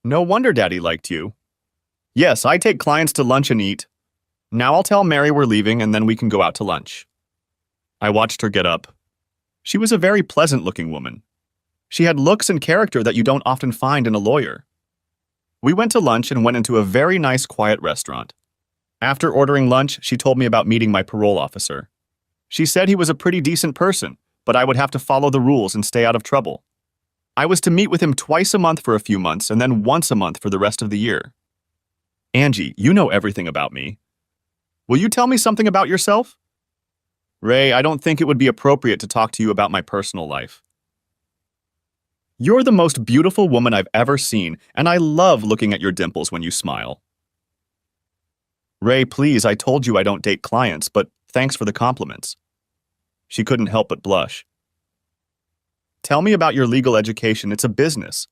No wonder Daddy liked you. Yes, I take clients to lunch and eat. Now I'll tell Mary we're leaving and then we can go out to lunch. I watched her get up. She was a very pleasant-looking woman. She had looks and character that you don't often find in a lawyer. We went to lunch and went into a very nice, quiet restaurant. After ordering lunch, she told me about meeting my parole officer. She said he was a pretty decent person, but I would have to follow the rules and stay out of trouble. I was to meet with him twice a month for a few months and then once a month for the rest of the year. Angie, you know everything about me. Will you tell me something about yourself? Ray, I don't think it would be appropriate to talk to you about my personal life. You're the most beautiful woman I've ever seen, and I love looking at your dimples when you smile. Ray, please, I told you I don't date clients, but thanks for the compliments. She couldn't help but blush. Tell me about your legal education. It's a business.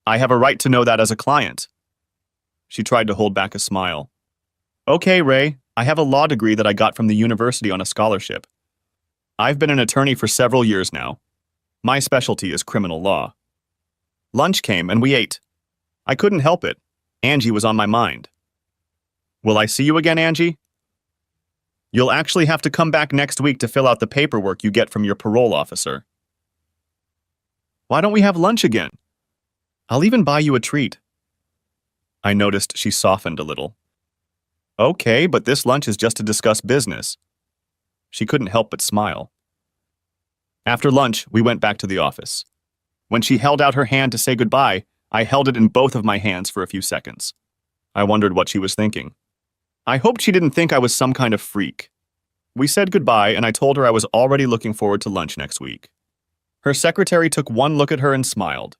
I have a right to know that as a client. She tried to hold back a smile. Okay, Ray, I have a law degree that I got from the university on a scholarship. I've been an attorney for several years now. My specialty is criminal law. Lunch came and we ate. I couldn't help it. Angie was on my mind. Will I see you again, Angie? You'll actually have to come back next week to fill out the paperwork you get from your parole officer. Why don't we have lunch again? I'll even buy you a treat. I noticed she softened a little. Okay, but this lunch is just to discuss business. She couldn't help but smile. After lunch, we went back to the office. When she held out her hand to say goodbye, I held it in both of my hands for a few seconds. I wondered what she was thinking. I hoped she didn't think I was some kind of freak. We said goodbye, and I told her I was already looking forward to lunch next week. Her secretary took one look at her and smiled.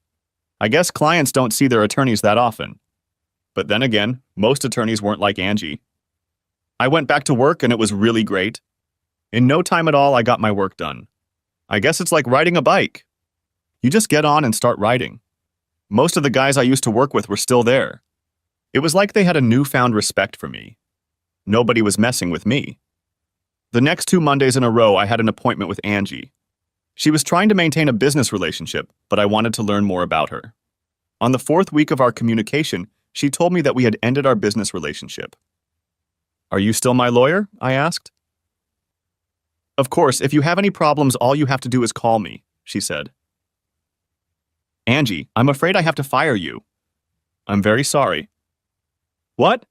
I guess clients don't see their attorneys that often. But then again, most attorneys weren't like Angie. I went back to work, and it was really great. In no time at all, I got my work done. I guess it's like riding a bike. You just get on and start riding. Most of the guys I used to work with were still there. It was like they had a newfound respect for me. Nobody was messing with me. The next 2 Mondays in a row, I had an appointment with Angie. She was trying to maintain a business relationship, but I wanted to learn more about her. On the 4th week of our communication, she told me that we had ended our business relationship. Are you still my lawyer? I asked. Of course, if you have any problems, all you have to do is call me, she said. Angie, I'm afraid I have to fire you. I'm very sorry. What?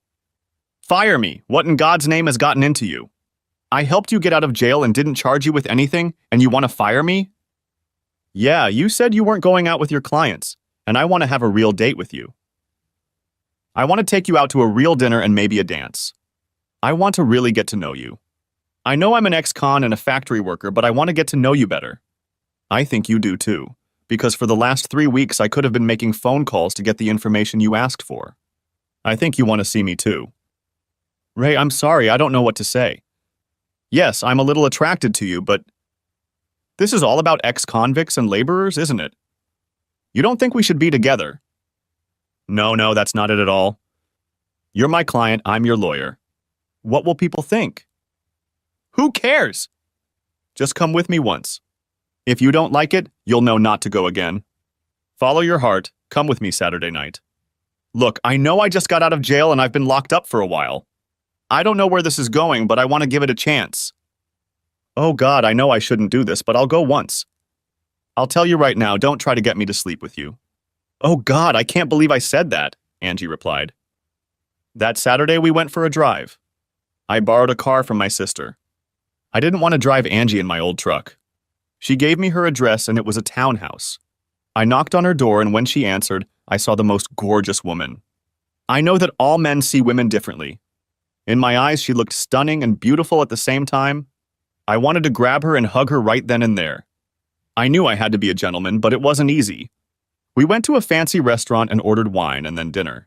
Fire me. What in God's name has gotten into you? I helped you get out of jail and didn't charge you with anything, and you want to fire me? Yeah, you said you weren't going out with your clients, and I want to have a real date with you. I want to take you out to a real dinner and maybe a dance. I want to really get to know you. I know I'm an ex-con and a factory worker, but I want to get to know you better. I think you do too, because for the last 3 weeks I could have been making phone calls to get the information you asked for. I think you want to see me too. Ray, I'm sorry, I don't know what to say. Yes, I'm a little attracted to you, but this is all about ex-convicts and laborers, isn't it? You don't think we should be together? No, that's not it at all. You're my client, I'm your lawyer. What will people think? Who cares? Just come with me once. If you don't like it, you'll know not to go again. Follow your heart, come with me Saturday night. Look, I know I just got out of jail and I've been locked up for a while. I don't know where this is going, but I want to give it a chance. Oh God, I know I shouldn't do this, but I'll go once. I'll tell you right now, don't try to get me to sleep with you. Oh God, I can't believe I said that, Angie replied. That Saturday we went for a drive. I borrowed a car from my sister. I didn't want to drive Angie in my old truck. She gave me her address and it was a townhouse. I knocked on her door and when she answered, I saw the most gorgeous woman. I know that all men see women differently. In my eyes, she looked stunning and beautiful at the same time. I wanted to grab her and hug her right then and there. I knew I had to be a gentleman, but it wasn't easy. We went to a fancy restaurant and ordered wine and then dinner.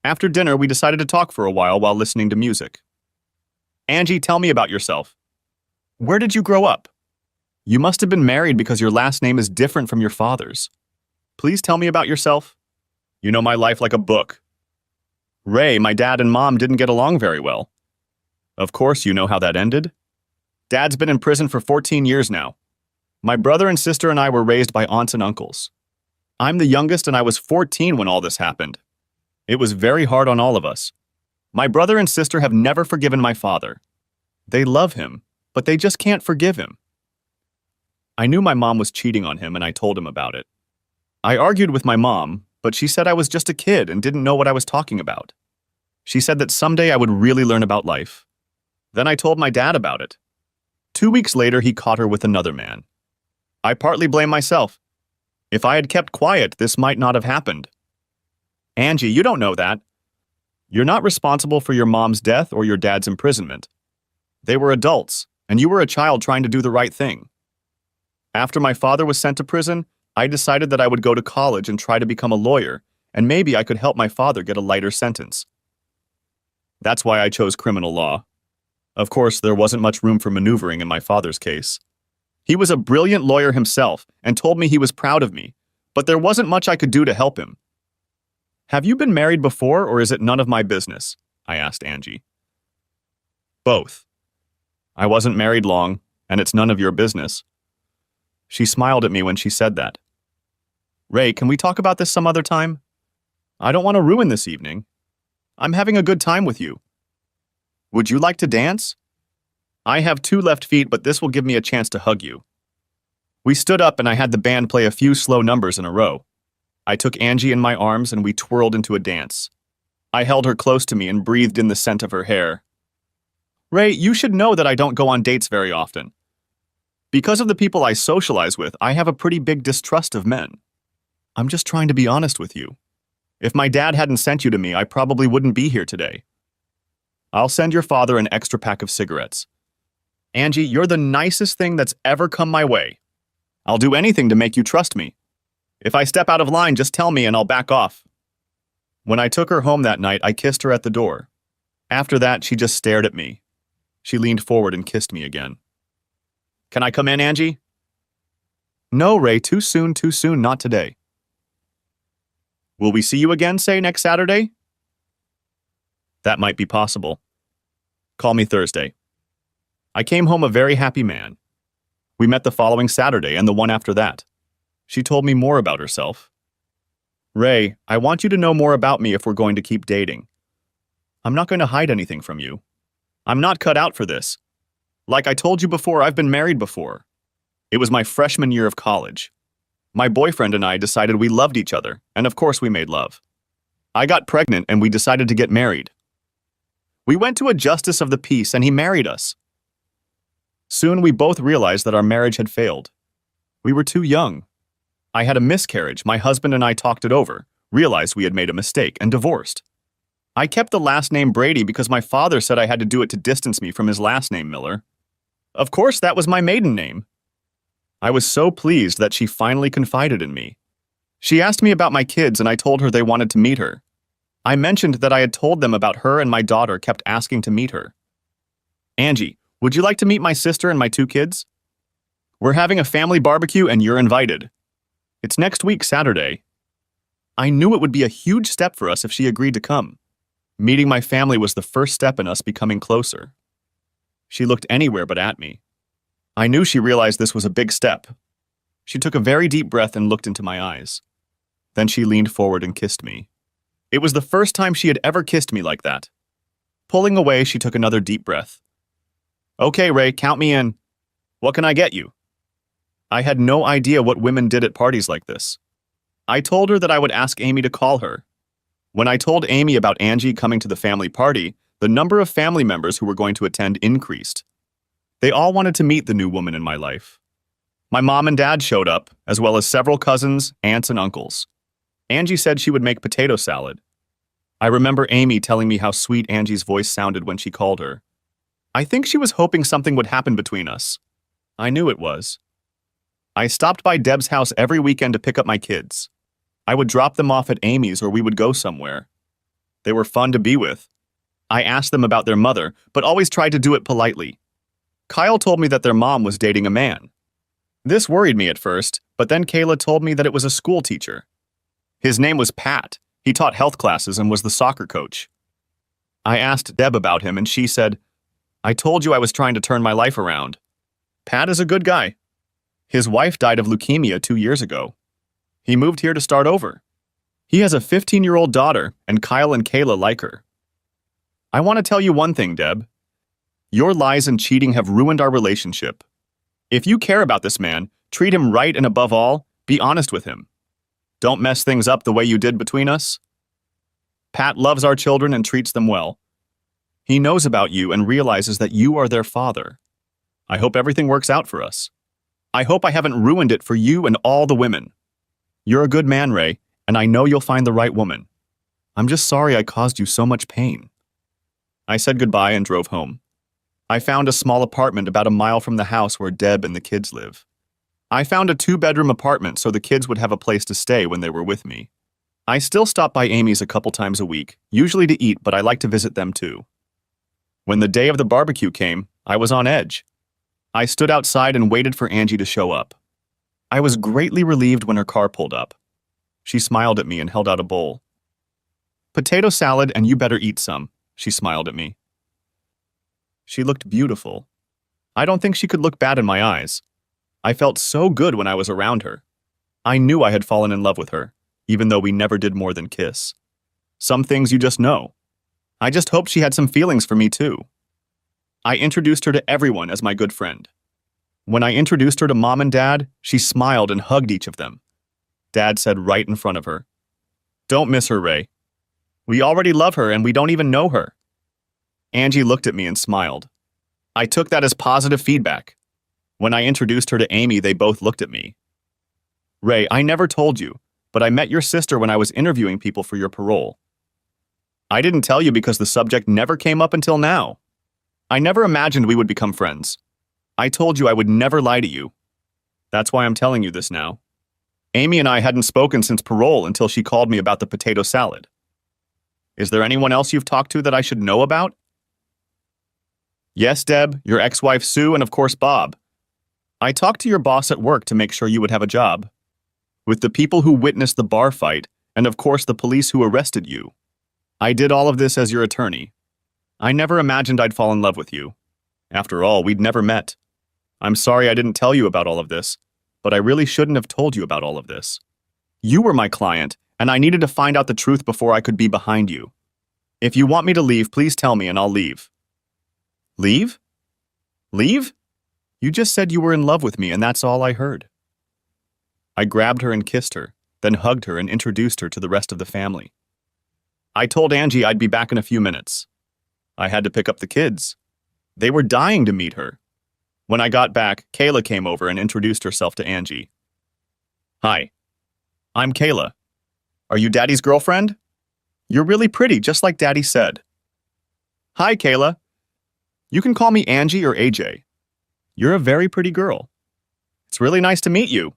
After dinner, we decided to talk for a while listening to music. Angie, tell me about yourself. Where did you grow up? You must have been married because your last name is different from your father's. Please tell me about yourself. You know my life like a book. Ray, my dad and mom didn't get along very well. Of course, you know how that ended. Dad's been in prison for 14 years now. My brother and sister and I were raised by aunts and uncles. I'm the youngest and I was 14 when all this happened. It was very hard on all of us. My brother and sister have never forgiven my father. They love him, but they just can't forgive him. I knew my mom was cheating on him and I told him about it. I argued with my mom, but she said I was just a kid and didn't know what I was talking about. She said that someday I would really learn about life. Then I told my dad about it. 2 weeks later, he caught her with another man. I partly blame myself. If I had kept quiet, this might not have happened. Angie, you don't know that. You're not responsible for your mom's death or your dad's imprisonment. They were adults, and you were a child trying to do the right thing. After my father was sent to prison, I decided that I would go to college and try to become a lawyer, and maybe I could help my father get a lighter sentence. That's why I chose criminal law. Of course, there wasn't much room for maneuvering in my father's case. He was a brilliant lawyer himself and told me he was proud of me, but there wasn't much I could do to help him. Have you been married before, or is it none of my business? I asked Angie. Both. I wasn't married long, and it's none of your business. She smiled at me when she said that. Ray, can we talk about this some other time? I don't want to ruin this evening. I'm having a good time with you. Would you like to dance? I have 2 left feet, but this will give me a chance to hug you. We stood up and I had the band play a few slow numbers in a row. I took Angie in my arms and we twirled into a dance. I held her close to me and breathed in the scent of her hair. Ray, you should know that I don't go on dates very often. Because of the people I socialize with, I have a pretty big distrust of men. I'm just trying to be honest with you. If my dad hadn't sent you to me, I probably wouldn't be here today. I'll send your father an extra pack of cigarettes. Angie, you're the nicest thing that's ever come my way. I'll do anything to make you trust me. If I step out of line, just tell me and I'll back off. When I took her home that night, I kissed her at the door. After that, she just stared at me. She leaned forward and kissed me again. Can I come in, Angie? No, Ray, too soon, not today. Will we see you again, say, next Saturday? That might be possible. Call me Thursday. I came home a very happy man. We met the following Saturday and the one after that. She told me more about herself. Ray, I want you to know more about me if we're going to keep dating. I'm not going to hide anything from you. I'm not cut out for this. Like I told you before, I've been married before. It was my freshman year of college. My boyfriend and I decided we loved each other, and of course we made love. I got pregnant and we decided to get married. We went to a justice of the peace and he married us. Soon we both realized that our marriage had failed. We were too young. I had a miscarriage. My husband and I talked it over, realized we had made a mistake, and divorced. I kept the last name Brady because my father said I had to do it to distance me from his last name, Miller. Of course, that was my maiden name. I was so pleased that she finally confided in me. She asked me about my kids and I told her they wanted to meet her. I mentioned that I had told them about her and my daughter kept asking to meet her. Angie, would you like to meet my sister and my 2 kids? We're having a family barbecue and you're invited. It's next week, Saturday. I knew it would be a huge step for us if she agreed to come. Meeting my family was the first step in us becoming closer. She looked anywhere but at me. I knew she realized this was a big step. She took a very deep breath and looked into my eyes. Then she leaned forward and kissed me. It was the first time she had ever kissed me like that. Pulling away, she took another deep breath. Okay, Ray, count me in. What can I get you? I had no idea what women did at parties like this. I told her that I would ask Amy to call her. When I told Amy about Angie coming to the family party, the number of family members who were going to attend increased. They all wanted to meet the new woman in my life. My mom and dad showed up, as well as several cousins, aunts, and uncles. Angie said she would make potato salad. I remember Amy telling me how sweet Angie's voice sounded when she called her. I think she was hoping something would happen between us. I knew it was. I stopped by Deb's house every weekend to pick up my kids. I would drop them off at Amy's or we would go somewhere. They were fun to be with. I asked them about their mother, but always tried to do it politely. Kyle told me that their mom was dating a man. This worried me at first, but then Kayla told me that it was a school teacher. His name was Pat. He taught health classes and was the soccer coach. I asked Deb about him and she said, I told you I was trying to turn my life around. Pat is a good guy. His wife died of leukemia 2 years ago. He moved here to start over. He has a 15-year-old daughter, and Kyle and Kayla like her. I want to tell you one thing, Deb. Your lies and cheating have ruined our relationship. If you care about this man, treat him right and above all, be honest with him. Don't mess things up the way you did between us. Pat loves our children and treats them well. He knows about you and realizes that you are their father. I hope everything works out for us. I hope I haven't ruined it for you and all the women. You're a good man, Ray, and I know you'll find the right woman. I'm just sorry I caused you so much pain. I said goodbye and drove home. I found a small apartment about a mile from the house where Deb and the kids live. I found a 2-bedroom apartment so the kids would have a place to stay when they were with me. I still stop by Amy's a couple times a week, usually to eat, but I like to visit them too. When the day of the barbecue came, I was on edge. I stood outside and waited for Angie to show up. I was greatly relieved when her car pulled up. She smiled at me and held out a bowl. Potato salad, and you better eat some, she smiled at me. She looked beautiful. I don't think she could look bad in my eyes. I felt so good when I was around her. I knew I had fallen in love with her, even though we never did more than kiss. Some things you just know. I just hoped she had some feelings for me too. I introduced her to everyone as my good friend. When I introduced her to Mom and Dad, she smiled and hugged each of them. Dad said right in front of her, "Don't miss her, Ray. We already love her and we don't even know her." Angie looked at me and smiled. I took that as positive feedback. When I introduced her to Amy, they both looked at me. "Ray, I never told you, but I met your sister when I was interviewing people for your parole." "I didn't tell you because the subject never came up until now. I never imagined we would become friends. I told you I would never lie to you. That's why I'm telling you this now. Amy and I hadn't spoken since parole until she called me about the potato salad. Is there anyone else you've talked to that I should know about?" "Yes, Deb, your ex-wife Sue, and of course Bob. I talked to your boss at work to make sure you would have a job. With the people who witnessed the bar fight, and of course the police who arrested you. I did all of this as your attorney. I never imagined I'd fall in love with you. After all, we'd never met. I'm sorry I didn't tell you about all of this, but I really shouldn't have told you about all of this. You were my client, and I needed to find out the truth before I could be behind you. If you want me to leave, please tell me and I'll leave." "Leave? Leave? You just said you were in love with me and that's all I heard." I grabbed her and kissed her, then hugged her and introduced her to the rest of the family. I told Angie I'd be back in a few minutes. I had to pick up the kids. They were dying to meet her. When I got back, Kayla came over and introduced herself to Angie. "Hi, I'm Kayla. Are you Daddy's girlfriend? You're really pretty, just like Daddy said." "Hi, Kayla. You can call me Angie or AJ. You're a very pretty girl. It's really nice to meet you."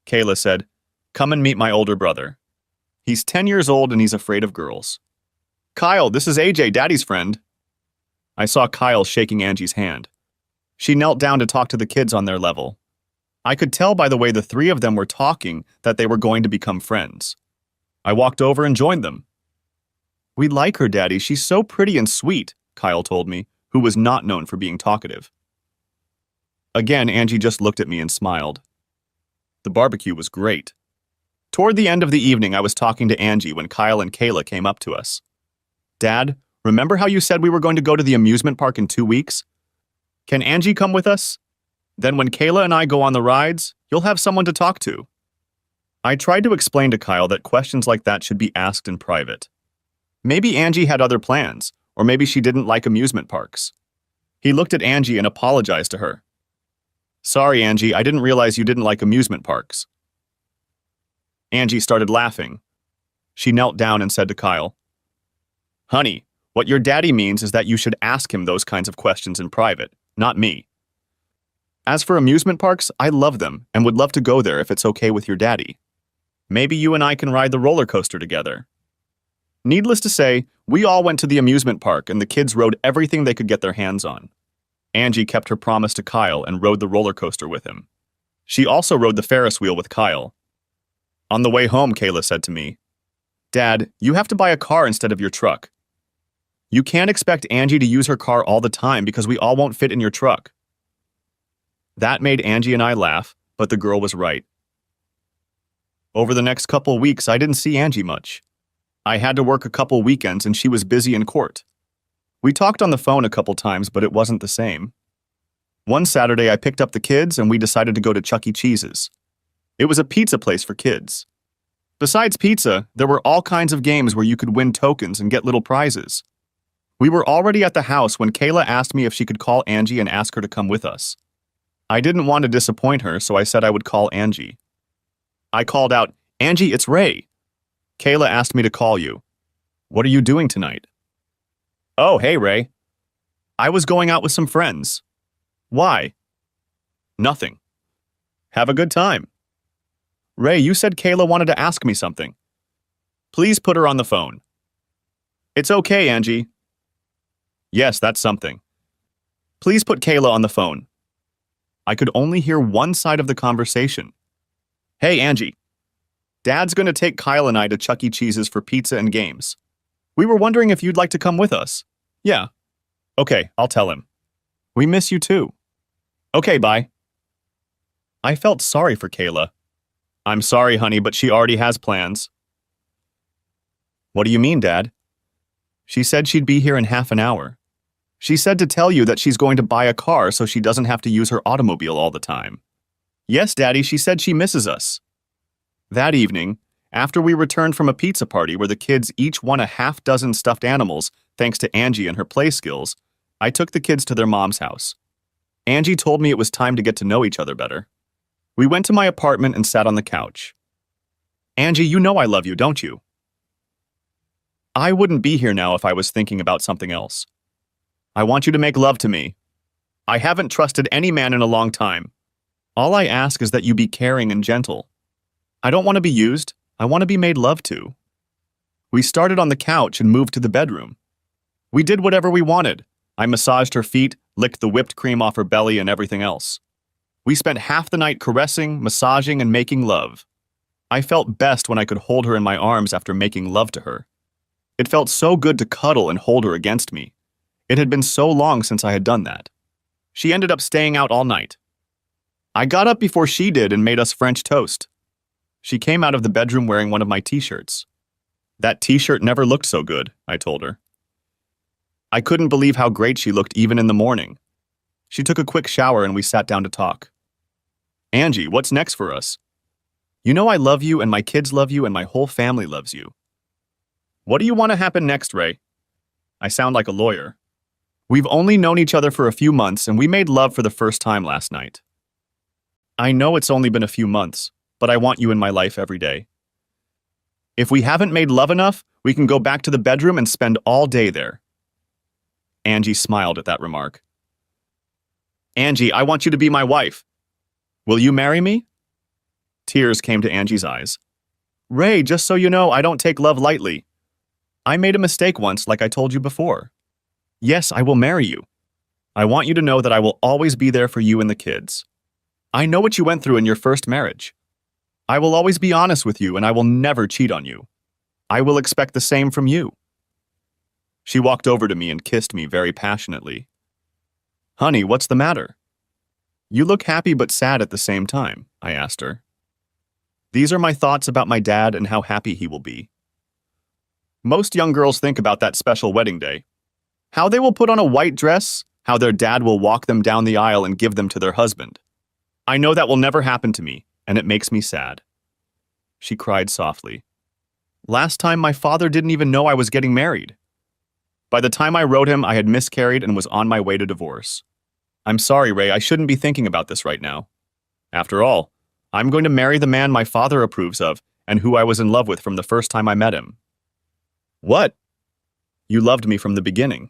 Kayla said, "Come and meet my older brother. He's 10 years old and he's afraid of girls. Kyle, this is AJ, Daddy's friend." I saw Kyle shaking Angie's hand. She knelt down to talk to the kids on their level. I could tell by the way the three of them were talking that they were going to become friends. I walked over and joined them. "We like her, Daddy. She's so pretty and sweet," Kyle told me, who was not known for being talkative. Again, Angie just looked at me and smiled. The barbecue was great. Toward the end of the evening, I was talking to Angie when Kyle and Kayla came up to us. "Dad, remember how you said we were going to go to the amusement park in 2 weeks? Can Angie come with us? Then when Kayla and I go on the rides, you'll have someone to talk to." I tried to explain to Kyle that questions like that should be asked in private. Maybe Angie had other plans, or maybe she didn't like amusement parks. He looked at Angie and apologized to her. "Sorry, Angie, I didn't realize you didn't like amusement parks." Angie started laughing. She knelt down and said to Kyle, "Honey, what your daddy means is that you should ask him those kinds of questions in private, not me. As for amusement parks, I love them and would love to go there if it's okay with your daddy. Maybe you and I can ride the roller coaster together." Needless to say, we all went to the amusement park and the kids rode everything they could get their hands on. Angie kept her promise to Kyle and rode the roller coaster with him. She also rode the Ferris wheel with Kyle. On the way home, Kayla said to me, "Dad, you have to buy a car instead of your truck. You can't expect Angie to use her car all the time because we all won't fit in your truck." That made Angie and I laugh, but the girl was right. Over the next couple weeks, I didn't see Angie much. I had to work a couple weekends and she was busy in court. We talked on the phone a couple times, but it wasn't the same. One Saturday, I picked up the kids and we decided to go to Chuck E. Cheese's. It was a pizza place for kids. Besides pizza, there were all kinds of games where you could win tokens and get little prizes. We were already at the house when Kayla asked me if she could call Angie and ask her to come with us. I didn't want to disappoint her, so I said I would call Angie. I called out, "Angie, it's Ray. Kayla asked me to call you. What are you doing tonight?" "Oh, hey, Ray. I was going out with some friends." "Why?" "Nothing." "Have a good time." "Ray, you said Kayla wanted to ask me something." "Please put her on the phone." "It's okay, Angie." "Yes, that's something." "Please put Kayla on the phone." I could only hear one side of the conversation. "Hey, Angie. Dad's going to take Kyle and I to Chuck E. Cheese's for pizza and games. We were wondering if you'd like to come with us." "Yeah." "Okay, I'll tell him." "We miss you too." "Okay, bye." I felt sorry for Kayla. "I'm sorry, honey, but she already has plans." "What do you mean, Dad?" "She said she'd be here in half an hour. She said to tell you that she's going to buy a car so she doesn't have to use her automobile all the time. Yes, Daddy, she said she misses us. That evening, after we returned from a pizza party where the kids each won a half-dozen stuffed animals thanks to Angie and her play skills, I took the kids to their mom's house. Angie told me it was time to get to know each other better. We went to my apartment and sat on the couch. Angie, you know I love you, don't you? I wouldn't be here now if I was thinking about something else. I want you to make love to me. I haven't trusted any man in a long time. All I ask is that you be caring and gentle. I don't want to be used. I want to be made love to. We started on the couch and moved to the bedroom. We did whatever we wanted. I massaged her feet, licked the whipped cream off her belly, and everything else. We spent half the night caressing, massaging, and making love. I felt best when I could hold her in my arms after making love to her. It felt so good to cuddle and hold her against me. It had been so long since I had done that. She ended up staying out all night. I got up before she did and made us French toast. She came out of the bedroom wearing one of my t-shirts. That t-shirt never looked so good, I told her. I couldn't believe how great she looked even in the morning. She took a quick shower and we sat down to talk. Angie, what's next for us? You know I love you and my kids love you and my whole family loves you. What do you want to happen next, Ray? I sound like a lawyer. We've only known each other for a few months and we made love for the first time last night. I know it's only been a few months, but I want you in my life every day. If we haven't made love enough, we can go back to the bedroom and spend all day there. Angie smiled at that remark. Angie, I want you to be my wife. Will you marry me? Tears came to Angie's eyes. Ray, just so you know, I don't take love lightly. I made a mistake once, like I told you before. Yes, I will marry you. I want you to know that I will always be there for you and the kids. I know what you went through in your first marriage. I will always be honest with you and I will never cheat on you. I will expect the same from you. She walked over to me and kissed me very passionately. Honey, what's the matter? You look happy but sad at the same time, I asked her. These are my thoughts about my dad and how happy he will be. Most young girls think about that special wedding day. How they will put on a white dress, how their dad will walk them down the aisle and give them to their husband. I know that will never happen to me, and it makes me sad. She cried softly. Last time my father didn't even know I was getting married. By the time I wrote him, I had miscarried and was on my way to divorce. I'm sorry, Ray, I shouldn't be thinking about this right now. After all, I'm going to marry the man my father approves of and who I was in love with from the first time I met him. What? You loved me from the beginning.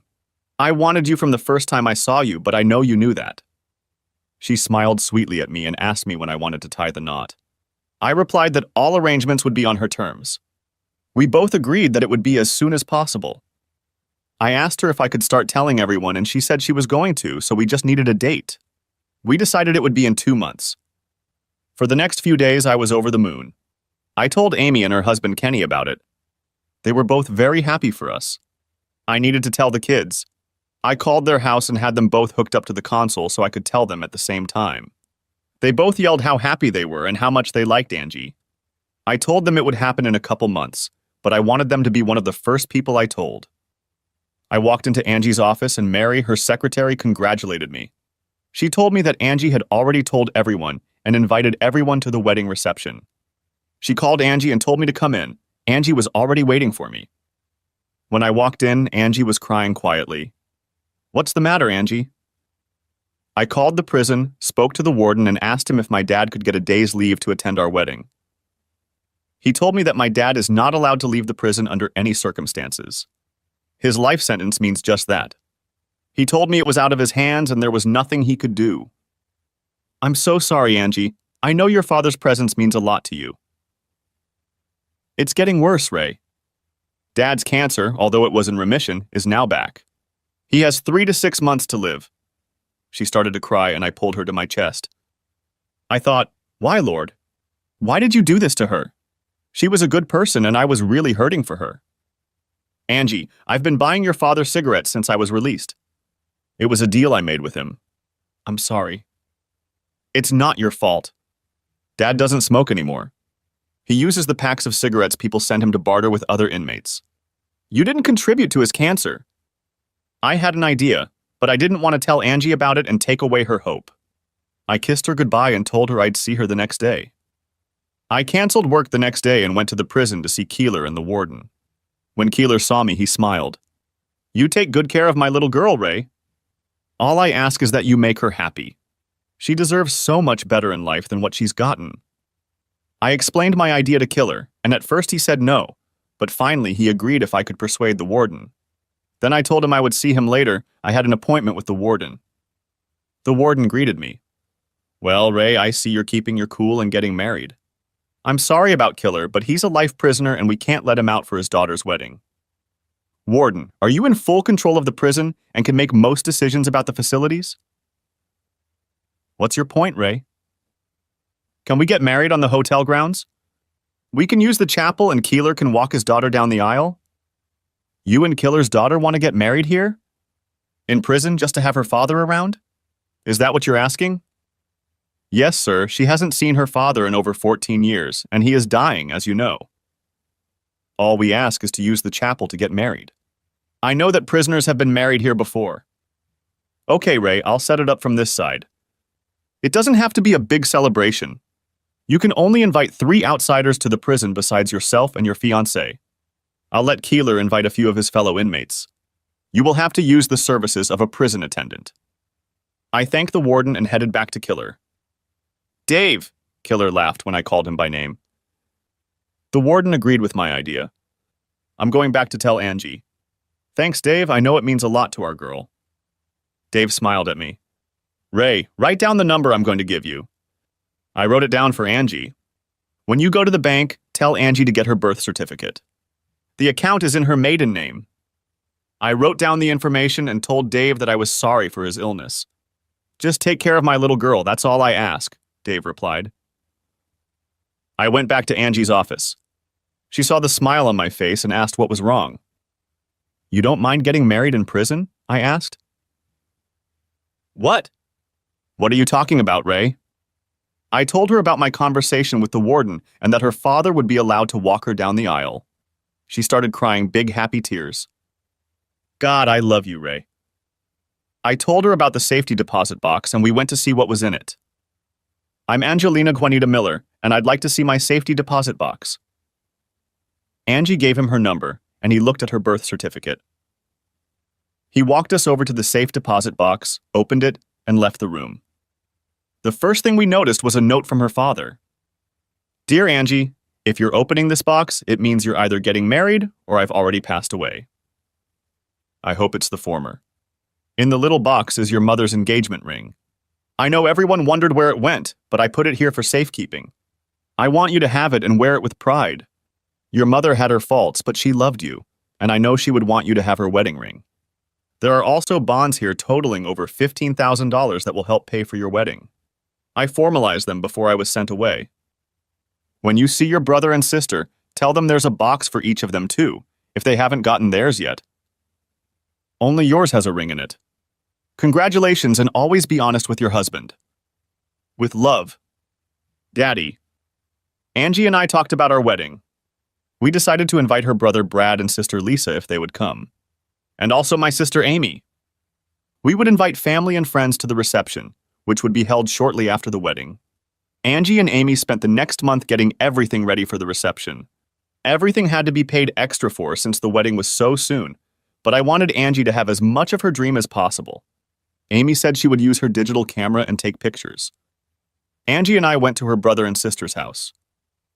I wanted you from the first time I saw you, but I know you knew that. She smiled sweetly at me and asked me when I wanted to tie the knot. I replied that all arrangements would be on her terms. We both agreed that it would be as soon as possible. I asked her if I could start telling everyone and she said she was going to, so we just needed a date. We decided it would be in 2 months. For the next few days, I was over the moon. I told Amy and her husband Kenny about it. They were both very happy for us. I needed to tell the kids. I called their house and had them both hooked up to the console so I could tell them at the same time. They both yelled how happy they were and how much they liked Angie. I told them it would happen in a couple months, but I wanted them to be one of the first people I told. I walked into Angie's office and Mary, her secretary, congratulated me. She told me that Angie had already told everyone and invited everyone to the wedding reception. She called Angie and told me to come in. Angie was already waiting for me. When I walked in, Angie was crying quietly. What's the matter, Angie? I called the prison, spoke to the warden, and asked him if my dad could get a day's leave to attend our wedding. He told me that my dad is not allowed to leave the prison under any circumstances. His life sentence means just that. He told me it was out of his hands and there was nothing he could do. I'm so sorry, Angie. I know your father's presence means a lot to you. It's getting worse, Ray. Dad's cancer, although it was in remission, is now back. He has 3 to 6 months to live. She started to cry and I pulled her to my chest. I thought, why, Lord? Why did you do this to her? She was a good person and I was really hurting for her. Angie, I've been buying your father cigarettes since I was released. It was a deal I made with him. I'm sorry. It's not your fault. Dad doesn't smoke anymore. He uses the packs of cigarettes people send him to barter with other inmates. You didn't contribute to his cancer. I had an idea. but I didn't want to tell Angie about it and take away her hope. I kissed her goodbye and told her I'd see her the next day. I canceled work the next day and went to the prison to see Keeler and the warden. When Keeler saw me, he smiled. "You take good care of my little girl, Ray. All I ask is that you make her happy. She deserves so much better in life than what she's gotten." I explained my idea to Keeler, and at first he said no, but finally he agreed if I could persuade the warden. Then I told him I would see him later. I had an appointment with the warden. The warden greeted me. "Well, Ray, I see you're keeping your cool and getting married. I'm sorry about Keeler, but he's a life prisoner and we can't let him out for his daughter's wedding." Warden, are you in full control of the prison and can make most decisions about the facilities? What's your point, Ray? Can we get married on the hotel grounds? We can use the chapel and Keeler can walk his daughter down the aisle? You and Keeler's daughter want to get married here? In prison just to have her father around? Is that what you're asking? Yes, sir. She hasn't seen her father in over 14 years, and he is dying, as you know. All we ask is to use the chapel to get married. I know that prisoners have been married here before. Okay, Ray, I'll set it up from this side. It doesn't have to be a big celebration. You can only invite 3 outsiders to the prison besides yourself and your fiancée. I'll let Keeler invite a few of his fellow inmates. You will have to use the services of a prison attendant. I thanked the warden and headed back to Keeler. Dave, Keeler laughed when I called him by name. The warden agreed with my idea. I'm going back to tell Angie. Thanks, Dave. I know it means a lot to our girl. Dave smiled at me. Ray, write down the number I'm going to give you. I wrote it down for Angie. When you go to the bank, tell Angie to get her birth certificate. The account is in her maiden name. I wrote down the information and told Dave that I was sorry for his illness. Just take care of my little girl, that's all I ask, Dave replied. I went back to Angie's office. She saw the smile on my face and asked what was wrong. You don't mind getting married in prison? I asked. What? What are you talking about, Ray? I told her about my conversation with the warden and that her father would be allowed to walk her down the aisle. She started crying big happy tears. God, I love you, Ray. I told her about the safety deposit box and we went to see what was in it. I'm Angelina Juanita Miller, and I'd like to see my safety deposit box. Angie gave him her number, and he looked at her birth certificate. He walked us over to the safe deposit box, opened it, and left the room. The first thing we noticed was a note from her father. Dear Angie, if you're opening this box, it means you're either getting married or I've already passed away. I hope it's the former. In the little box is your mother's engagement ring. I know everyone wondered where it went, but I put it here for safekeeping. I want you to have it and wear it with pride. Your mother had her faults, but she loved you, and I know she would want you to have her wedding ring. There are also bonds here totaling over $15,000 that will help pay for your wedding. I formalized them before I was sent away. When you see your brother and sister, tell them there's a box for each of them too, if they haven't gotten theirs yet. Only yours has a ring in it. Congratulations, and always be honest with your husband. With love, Daddy. Angie and I talked about our wedding. We decided to invite her brother Brad and sister Lisa if they would come. And also my sister Amy. We would invite family and friends to the reception, which would be held shortly after the wedding. Angie and Amy spent the next month getting everything ready for the reception. Everything had to be paid extra for since the wedding was so soon, but I wanted Angie to have as much of her dream as possible. Amy said she would use her digital camera and take pictures. Angie and I went to her brother and sister's house.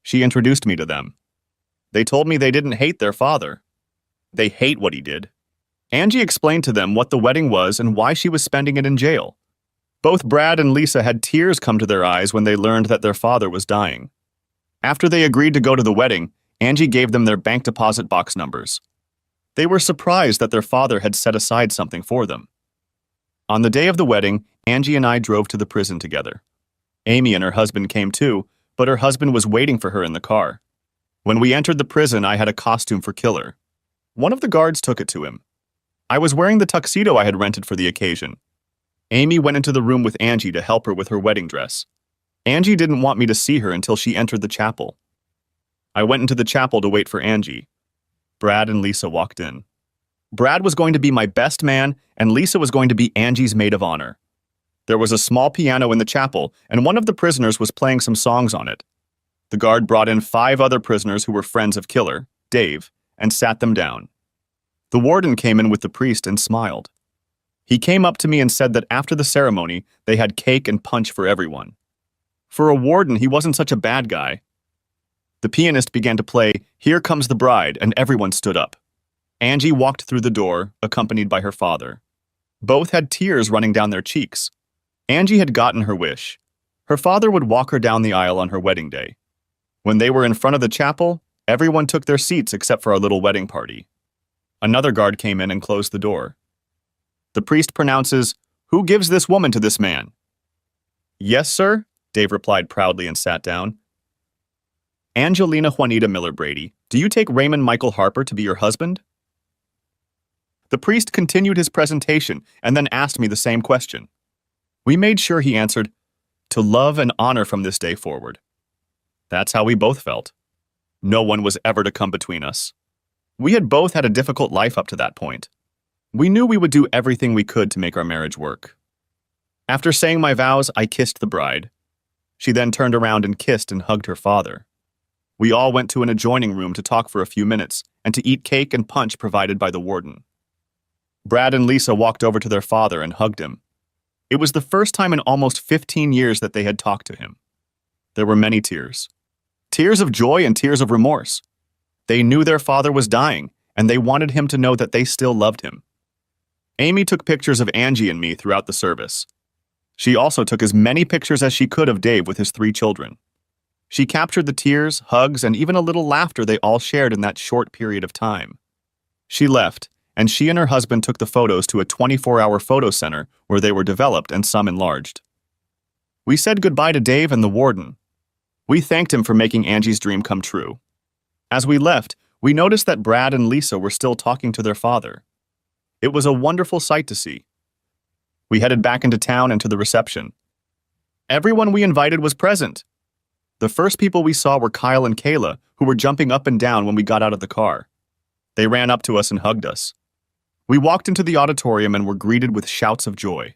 She introduced me to them. They told me they didn't hate their father. They hate what he did. Angie explained to them what the wedding was and why she was spending it in jail. Both Brad and Lisa had tears come to their eyes when they learned that their father was dying. After they agreed to go to the wedding, Angie gave them their bank deposit box numbers. They were surprised that their father had set aside something for them. On the day of the wedding, Angie and I drove to the prison together. Amy and her husband came too, but her husband was waiting for her in the car. When we entered the prison, I had a costume for Keeler. One of the guards took it to him. I was wearing the tuxedo I had rented for the occasion. Amy went into the room with Angie to help her with her wedding dress. Angie didn't want me to see her until she entered the chapel. I went into the chapel to wait for Angie. Brad and Lisa walked in. Brad was going to be my best man, and Lisa was going to be Angie's maid of honor. There was a small piano in the chapel, and one of the prisoners was playing some songs on it. The guard brought in 5 other prisoners who were friends of Killer, Dave, and sat them down. The warden came in with the priest and smiled. He came up to me and said that after the ceremony, they had cake and punch for everyone. For a warden, he wasn't such a bad guy. The pianist began to play Here Comes the Bride, and everyone stood up. Angie walked through the door, accompanied by her father. Both had tears running down their cheeks. Angie had gotten her wish. Her father would walk her down the aisle on her wedding day. When they were in front of the chapel, everyone took their seats except for our little wedding party. Another guard came in and closed the door. The priest pronounces, "Who gives this woman to this man?" "Yes, sir," Dave replied proudly and sat down. "Angelina Juanita Miller Brady, do you take Raymond Michael Harper to be your husband?" The priest continued his presentation and then asked me the same question. We made sure he answered, "To love and honor from this day forward." That's how we both felt. No one was ever to come between us. We had both had a difficult life up to that point. We knew we would do everything we could to make our marriage work. After saying my vows, I kissed the bride. She then turned around and kissed and hugged her father. We all went to an adjoining room to talk for a few minutes and to eat cake and punch provided by the warden. Brad and Lisa walked over to their father and hugged him. It was the first time in almost 15 years that they had talked to him. There were many tears. Tears of joy and tears of remorse. They knew their father was dying, and they wanted him to know that they still loved him. Amy took pictures of Angie and me throughout the service. She also took as many pictures as she could of Dave with his 3 children. She captured the tears, hugs, and even a little laughter they all shared in that short period of time. She left, and she and her husband took the photos to a 24-hour photo center where they were developed and some enlarged. We said goodbye to Dave and the warden. We thanked him for making Angie's dream come true. As we left, we noticed that Brad and Lisa were still talking to their father. It was a wonderful sight to see. We headed back into town and to the reception. Everyone we invited was present. The first people we saw were Kyle and Kayla, who were jumping up and down when we got out of the car. They ran up to us and hugged us. We walked into the auditorium and were greeted with shouts of joy.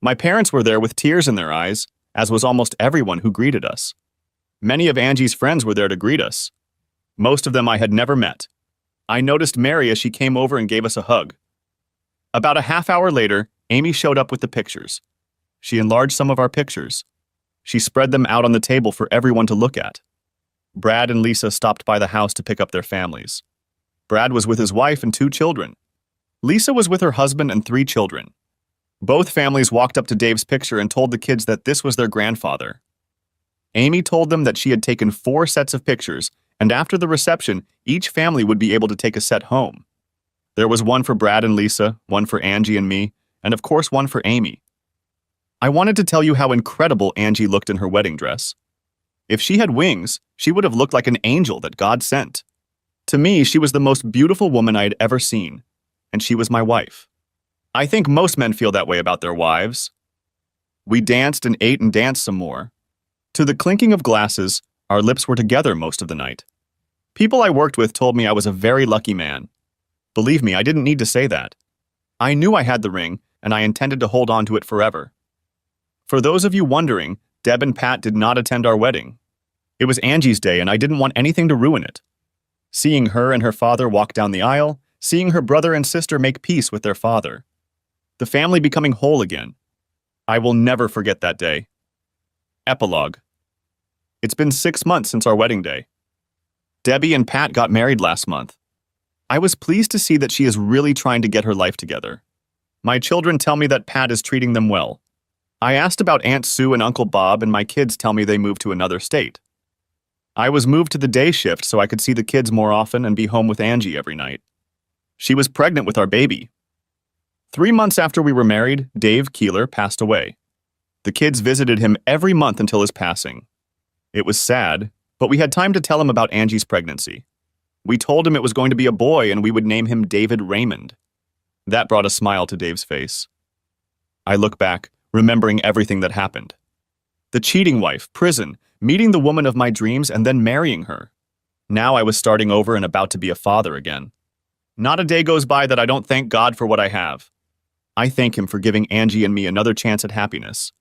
My parents were there with tears in their eyes, as was almost everyone who greeted us. Many of Angie's friends were there to greet us. Most of them I had never met. I noticed Mary as she came over and gave us a hug. About a half hour later, Amy showed up with the pictures. She enlarged some of our pictures. She spread them out on the table for everyone to look at. Brad and Lisa stopped by the house to pick up their families. Brad was with his wife and 2 children. Lisa was with her husband and 3 children. Both families walked up to Dave's picture and told the kids that this was their grandfather. Amy told them that she had taken 4 sets of pictures, and after the reception, each family would be able to take a set home. There was one for Brad and Lisa, one for Angie and me, and of course one for Amy. I wanted to tell you how incredible Angie looked in her wedding dress. If she had wings, she would have looked like an angel that God sent. To me, she was the most beautiful woman I had ever seen, and she was my wife. I think most men feel that way about their wives. We danced and ate and danced some more. To the clinking of glasses, our lips were together most of the night. People I worked with told me I was a very lucky man. Believe me, I didn't need to say that. I knew I had the ring, and I intended to hold on to it forever. For those of you wondering, Deb and Pat did not attend our wedding. It was Angie's day, and I didn't want anything to ruin it. Seeing her and her father walk down the aisle, seeing her brother and sister make peace with their father. The family becoming whole again. I will never forget that day. Epilogue. It's been 6 months since our wedding day. Debbie and Pat got married last month. I was pleased to see that she is really trying to get her life together. My children tell me that Pat is treating them well. I asked about Aunt Sue and Uncle Bob, and my kids tell me they moved to another state. I was moved to the day shift so I could see the kids more often and be home with Angie every night. She was pregnant with our baby. 3 months after we were married, Dave Keeler passed away. The kids visited him every month until his passing. It was sad, but we had time to tell him about Angie's pregnancy. We told him it was going to be a boy and we would name him David Raymond. That brought a smile to Dave's face. I look back, remembering everything that happened. The cheating wife, prison, meeting the woman of my dreams and then marrying her. Now I was starting over and about to be a father again. Not a day goes by that I don't thank God for what I have. I thank Him for giving Angie and me another chance at happiness.